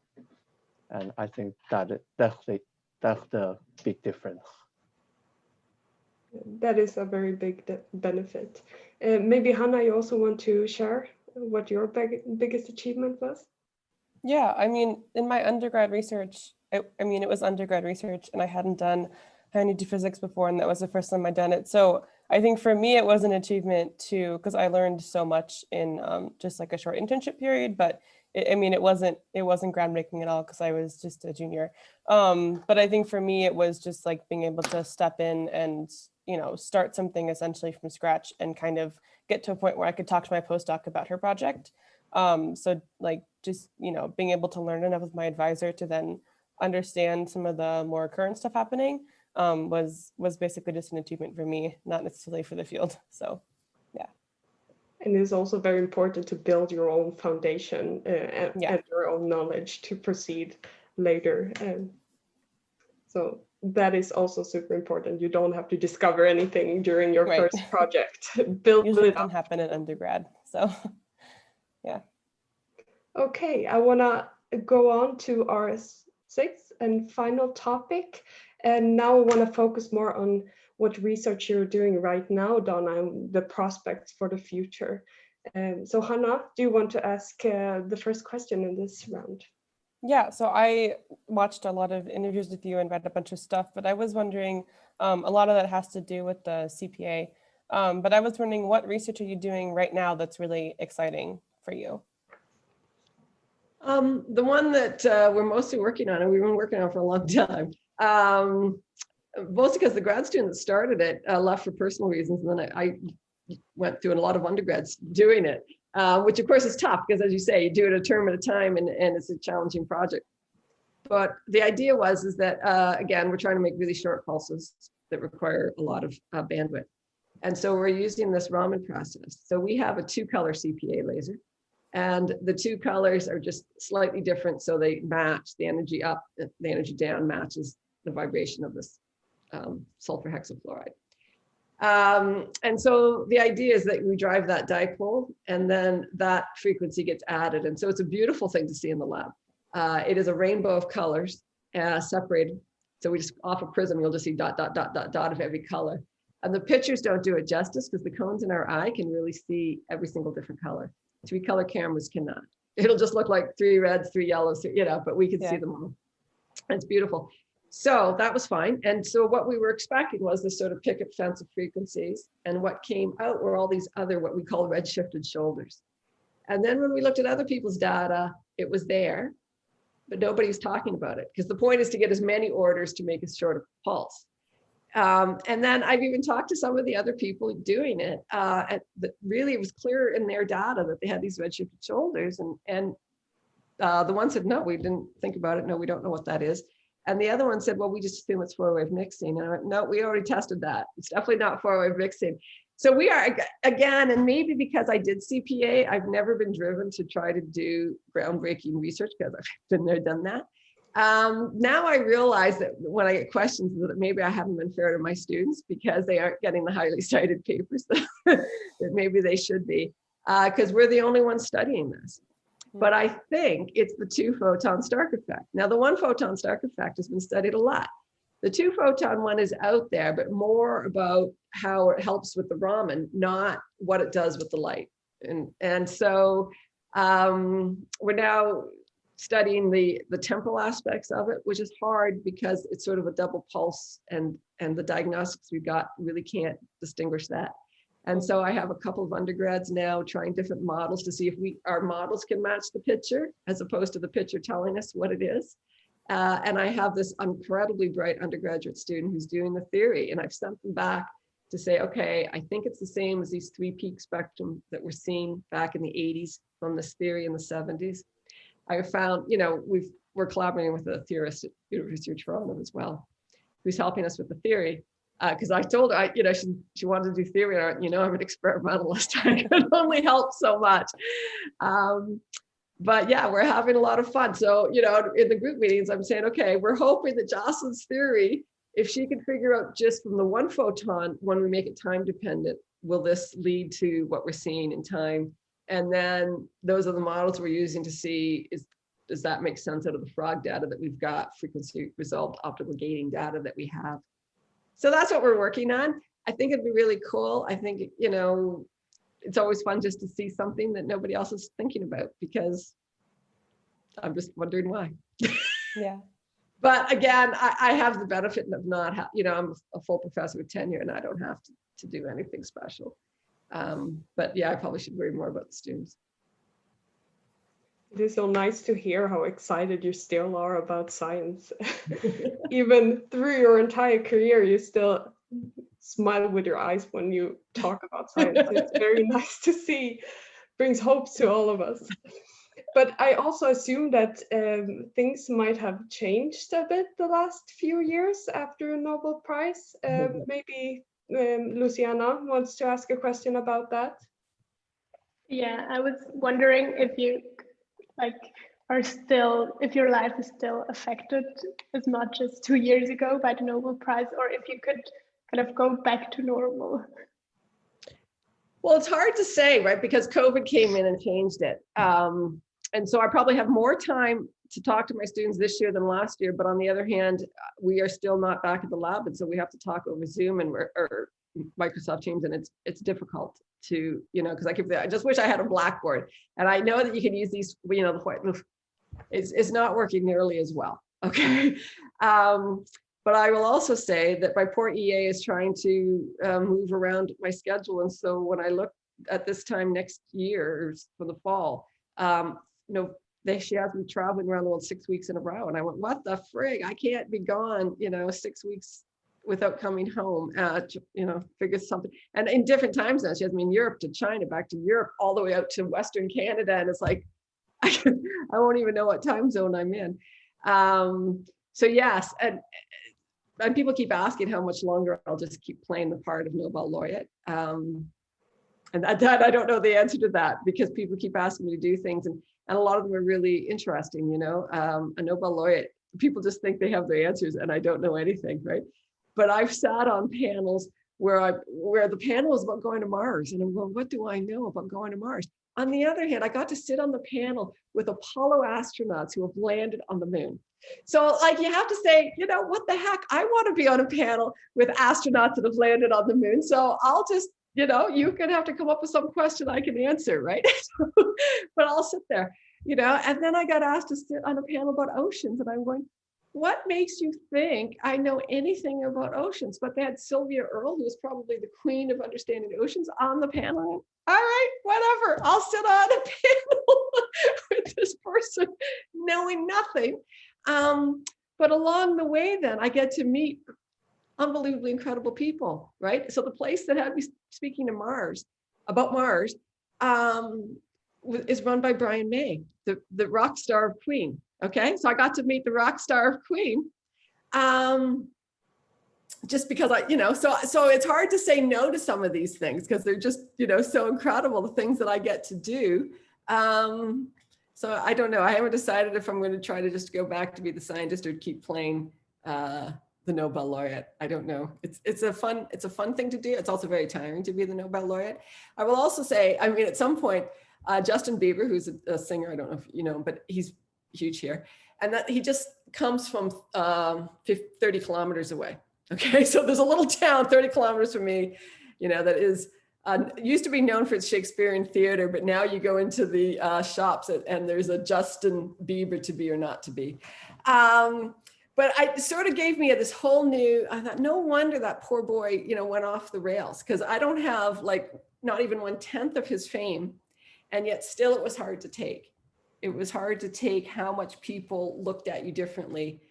and I think that's the big difference. That is a very big benefit. Maybe Hannah, you also want to share what your biggest achievement was? Yeah, I mean, in my undergrad research, I mean, it was undergrad research and I hadn't done high energy physics before, and that was the first time I'd done it. So I think for me, it was an achievement too, because I learned so much in just like a short internship period, but I mean, it wasn't groundbreaking at all because I was just a junior. But I think for me, it was just like being able to step in and, start something essentially from scratch and kind of get to a point where I could talk to my postdoc about her project. So like just, being able to learn enough with my advisor to then understand some of the more current stuff happening was basically just an achievement for me, not necessarily for the field. So, yeah. And it's also very important to build your own foundation and your own knowledge to proceed later. So that is also super important. You don't have to discover anything during your first project. Build Usually it doesn't up. happen in undergrad. So, yeah. Okay, I want to go on to our sixth and final topic. And now I want to focus more on what research you're doing right now, Donna, and the prospects for the future. So Hannah, do you want to ask the first question in this round? Yeah, so I watched a lot of interviews with you and read a bunch of stuff, but I was wondering, a lot of that has to do with the CPA. But I was wondering, what research are you doing right now that's really exciting for you? The one that we're mostly working on, and we've been working on for a long time, mostly because the grad student that started it left for personal reasons, and then I went through a lot of undergrads doing it, which of course is tough because, as you say, you do it a term at a time, and it's a challenging project. But the idea is that, again, we're trying to make really short pulses that require a lot of bandwidth. And so we're using this Raman process. So we have a 2-color CPA laser, and the 2 colors are just slightly different. So they match the energy up, the energy down matches the vibration of this sulfur hexafluoride. And so the idea is that we drive that dipole, and then that frequency gets added. And so it's a beautiful thing to see in the lab. It is a rainbow of colors separated. So we just, off a prism, you'll just see dot, dot, dot, dot, dot of every color. And the pictures don't do it justice because the cones in our eye can really see every single different color. 3-color cameras cannot. It'll just look like 3 reds, 3 yellows, but we can see them all. It's beautiful. So that was fine. And so what we were expecting was this sort of picket fence of frequencies. And what came out were all these other, what we call redshifted shoulders. And then when we looked at other people's data, it was there, but nobody was talking about it, because the point is to get as many orders to make as short a pulse. And then I've even talked to some of the other people doing it, and really it was clear in their data that they had these redshifted shoulders, and the one said, no, we didn't think about it. No, we don't know what that is. And the other one said, well, we just assume it's 4-wave mixing. And I went, no, we already tested that. It's definitely not 4-wave mixing. So we are, again, and maybe because I did CPA, I've never been driven to try to do groundbreaking research because I've been there, done that. Now I realize that when I get questions that maybe I haven't been fair to my students because they aren't getting the highly cited papers that maybe they should be, because we're the only ones studying this. But I think it's the 2-photon Stark effect. Now, the 1-photon Stark effect has been studied a lot. The 2-photon one is out there, but more about how it helps with the Raman, not what it does with the light. And so we're now studying the temporal aspects of it, which is hard because it's sort of a double pulse, and the diagnostics we've got really can't distinguish that. And so I have a couple of undergrads now trying different models to see if our models can match the picture as opposed to the picture telling us what it is. And I have this incredibly bright undergraduate student who's doing the theory, and I've sent them back to say, okay, I think it's the same as these 3-peak spectrum that we're seeing back in the 80s from this theory in the 70s. I found, we're collaborating with a theorist at University of Toronto as well, who's helping us with the theory. Because I told her, she wanted to do theory, and I'm an experimentalist. I can only help so much. But yeah, we're having a lot of fun. So, in the group meetings, I'm saying, okay, we're hoping that Jocelyn's theory, if she can figure out just from the 1-photon, when we make it time dependent, will this lead to what we're seeing in time? And then those are the models we're using to see, does that make sense out of the frog data that we've got, frequency resolved optical gating data that we have. So that's what we're working on. I think it'd be really cool. I think, it's always fun just to see something that nobody else is thinking about, because I'm just wondering why. Yeah. But again, I have the benefit of not, I'm a full professor with tenure, and I don't have to do anything special. But yeah, I probably should worry more about the students. It is so nice to hear how excited you still are about science. Even through your entire career, you still smile with your eyes when you talk about science. It's very nice to see, brings hope to all of us. But I also assume that things might have changed a bit the last few years after a Nobel Prize. Maybe Luciana wants to ask a question about that. Yeah, I was wondering if you are still, if your life is still affected as much as 2 years ago by the Nobel Prize, or if you could kind of go back to normal. Well, it's hard to say, right? Because COVID came in and changed it. And so I probably have more time to talk to my students this year than last year. But on the other hand, we are still not back at the lab. And so we have to talk over Zoom and or Microsoft Teams. And it's difficult to, because I just wish I had a blackboard. And I know that you can use these, the white, it's not working nearly as well. Okay. But I will also say that my poor EA is trying to move around my schedule. And so when I look at this time next year for the fall, she has me traveling around the world 6 weeks in a row. And I went, what the frig? I can't be gone, 6 weeks without coming home, figure something. And in different time zones, she has me in Europe to China, back to Europe, all the way out to Western Canada. And it's like, I won't even know what time zone I'm in. So yes, and people keep asking how much longer I'll just keep playing the part of Nobel laureate. And that I don't know the answer to that, because people keep asking me to do things, and a lot of them are really interesting. A Nobel laureate, people just think they have the answers, and I don't know anything, right? But I've sat on panels where the panel is about going to Mars, and I'm going, what do I know about going to Mars? On the other hand, I got to sit on the panel with Apollo astronauts who have landed on the moon. So you have to say, what the heck? I want to be on a panel with astronauts that have landed on the moon. So I'll just, you're going to have to come up with some question I can answer, right? But I'll sit there, and then I got asked to sit on a panel about oceans, and I'm going, what makes you think I know anything about oceans? But they had Sylvia Earle, who was probably the queen of understanding oceans, on the panel. All right, whatever, I'll sit on a panel with this person knowing nothing. But along the way, then I get to meet unbelievably incredible people, right? So the place that had me speaking to about Mars, is run by Brian May, the rock star of Queen. Okay, so I got to meet the rock star of Queen, just because so it's hard to say no to some of these things, because they're just, so incredible, the things that I get to do. So I don't know. I haven't decided if I'm going to try to just go back to be the scientist or keep playing the Nobel laureate. I don't know. It's a fun thing to do. It's also very tiring to be the Nobel laureate. I will also say, at some point, Justin Bieber, who's a singer, I don't know if you know him, but he's huge here, and that he just comes from 30 kilometers away. Okay, so there's a little town 30 kilometers from me, that is used to be known for its Shakespearean theater, but now you go into the shops and there's a Justin Bieber to be or not to be. But it sort of gave me this whole new, I thought, no wonder that poor boy, went off the rails, because I don't have not even 1/10 of his fame. And yet still it was hard to take. It was hard to take how much people looked at you differently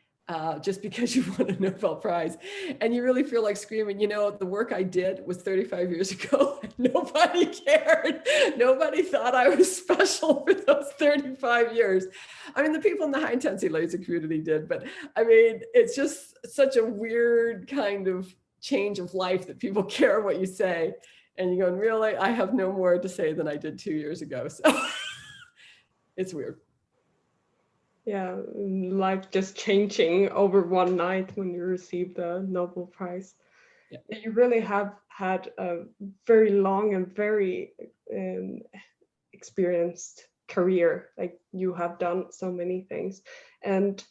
just because you won a Nobel Prize. And you really feel like screaming, the work I did was 35 years ago. Nobody cared. Nobody thought I was special for those 35 years. The people in the high intensity laser community did, but it's just such a weird kind of change of life that people care what you say. And you're going, really, I have no more to say than I did 2 years ago. So it's weird. Yeah, life just changing over one night when you receive the Nobel Prize. Yeah. You really have had a very long and very experienced career. You have done so many things. And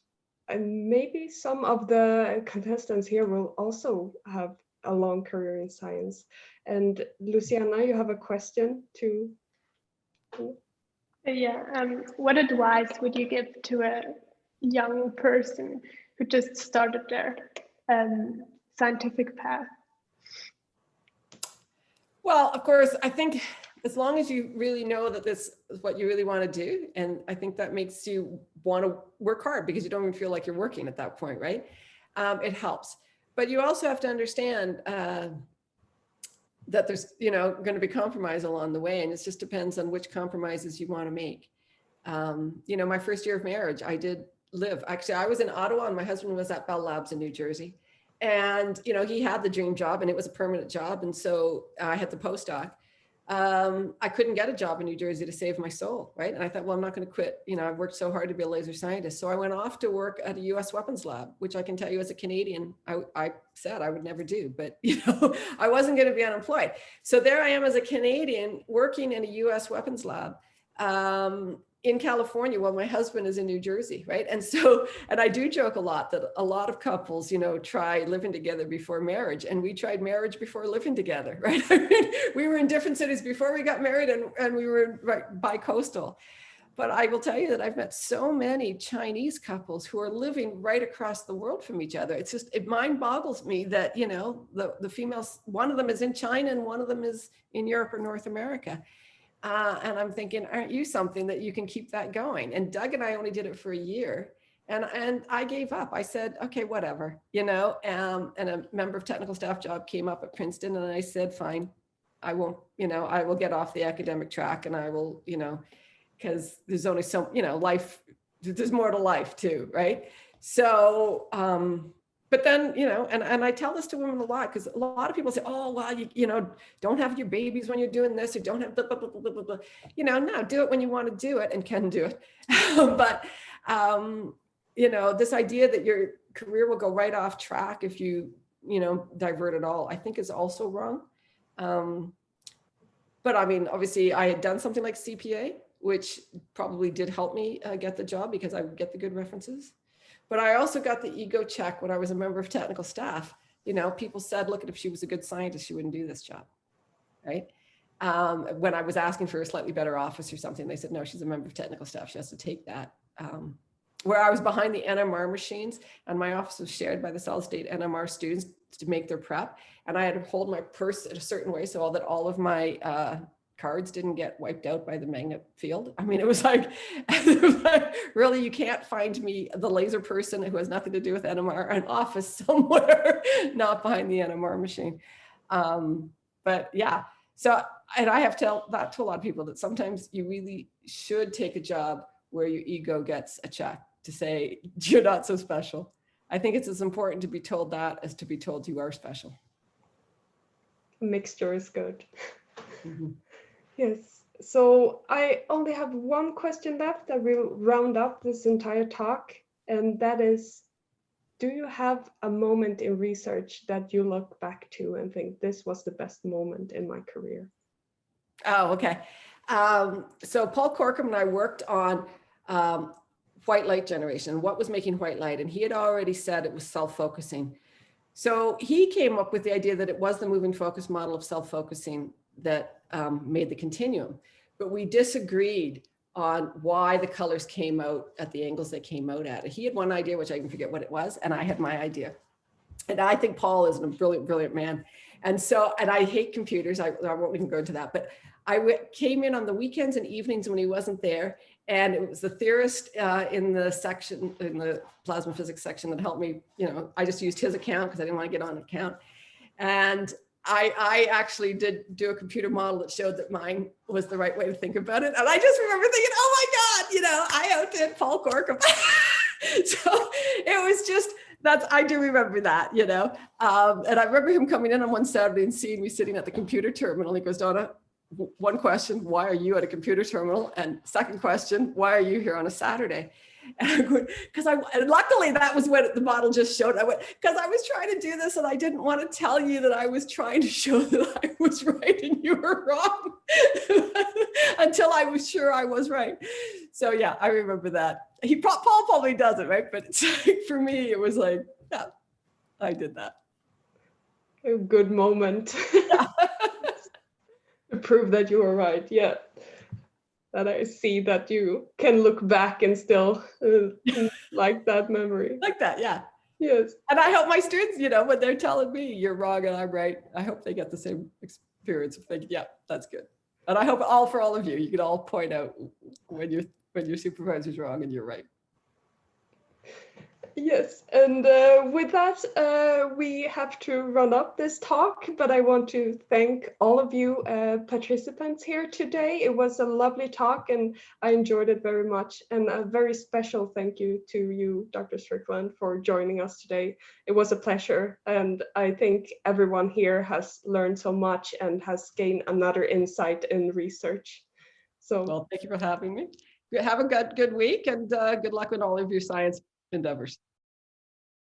maybe some of the contestants here will also have a long career in science. And Luciana, you have a question too. Yeah, what advice would you give to a young person who just started their scientific path? Well, of course, I think as long as you really know that this is what you really want to do, and I think that makes you want to work hard, because you don't even feel like you're working at that point, right? It helps. But you also have to understand that there's, going to be compromise along the way, and it just depends on which compromises you want to make. My first year of marriage, I did live, actually, I was in Ottawa and my husband was at Bell Labs in New Jersey. And, he had the dream job and it was a permanent job. And so I had the postdoc. I couldn't get a job in New Jersey to save my soul, right? And I thought, well, I'm not going to quit. I've worked so hard to be a laser scientist. So I went off to work at a US weapons lab, which I can tell you as a Canadian, I said I would never do, but I wasn't going to be unemployed. So there I am as a Canadian working in a US weapons lab in California while my husband is in New Jersey, right? And so, and I do joke a lot that a lot of couples, try living together before marriage, and we tried marriage before living together, right? I mean, we were in different cities before we got married, and we were bi-coastal. But I will tell you that I've met so many Chinese couples who are living right across the world from each other. It's just, it mind boggles me that, the females, one of them is in China and one of them is in Europe or North America. And I'm thinking, aren't you something that you can keep that going? And Doug and I only did it for a year, and I gave up. I said, okay, whatever, and a member of technical staff job came up at Princeton, and I said, fine, I won't, I will get off the academic track, and I will, because there's only so, life, there's more to life too, right? So, but then, and I tell this to women a lot, because a lot of people say, oh, well, you don't have your babies when you're doing this, or don't have blah, blah, blah, blah, blah, blah. No, do it when you want to do it and can do it. But, this idea that your career will go right off track if you, divert at all, I think is also wrong. But I mean, obviously I had done something like CPA, which probably did help me get the job because I would get the good references. But I also got the ego check when I was a member of technical staff. People said, look, if she was a good scientist, she wouldn't do this job, right? When I was asking for a slightly better office or something, they said, no, she's a member of technical staff. She has to take that. Where I was behind the NMR machines, and my office was shared by the solid state NMR students to make their prep. And I had to hold my purse in a certain way so that all of my cards didn't get wiped out by the magnet field. I mean, it was like, really, you can't find me, the laser person who has nothing to do with NMR, an office somewhere, not behind the NMR machine. But yeah, so, and I have to tell that to a lot of people, that sometimes you really should take a job where your ego gets a check to say, you're not so special. I think it's as important to be told that as to be told you are special. A mixture is good. Mm-hmm. Yes, so I only have one question left that will round up this entire talk, and that is, do you have a moment in research that you look back to and think this was the best moment in my career? Oh, okay. So Paul Corkum and I worked on white light generation, what was making white light, and he had already said it was self-focusing. So he came up with the idea that it was the moving focus model of self-focusing that made the continuum, but we disagreed on why the colors came out at the angles they came out at. He had one idea, which I can forget what it was, and I had my idea. And I think Paul is a brilliant, brilliant man. And so, and I hate computers, I won't even go into that, but I came in on the weekends and evenings when he wasn't there, and it was the theorist in the section, in the plasma physics section, that helped me, I just used his account because I didn't want to get on an account. And I actually did do a computer model that showed that mine was the right way to think about it. And I just remember thinking, oh my God, I outdid Paul Corkum. So it was just, I do remember that, and I remember him coming in on one Saturday and seeing me sitting at the computer terminal. He goes, Donna, one question, why are you at a computer terminal? And second question, why are you here on a Saturday? And I go, and luckily that was when the model just showed. I went, because I was trying to do this and I didn't want to tell you that I was trying to show that I was right and you were wrong until I was sure I was right. So yeah, I remember that. Paul probably does it, right? But it's like, for me, it was like, yeah, I did that. A good moment. Yeah. To prove that you were right. Yeah. That I see that you can look back and still like that memory. Like that, yeah. Yes. And I hope my students, when they're telling me you're wrong and I'm right, I hope they get the same experience of thinking, yeah, that's good. And I hope for all of you, you can all point out when your supervisor's wrong and you're right. Yes, and with that, we have to run up this talk, but I want to thank all of you participants here today. It was a lovely talk and I enjoyed it very much. And a very special thank you to you, Dr. Strickland, for joining us today. It was a pleasure. And I think everyone here has learned so much and has gained another insight in research. So, Well, thank you for having me. Have a good week and good luck with all of your science endeavors.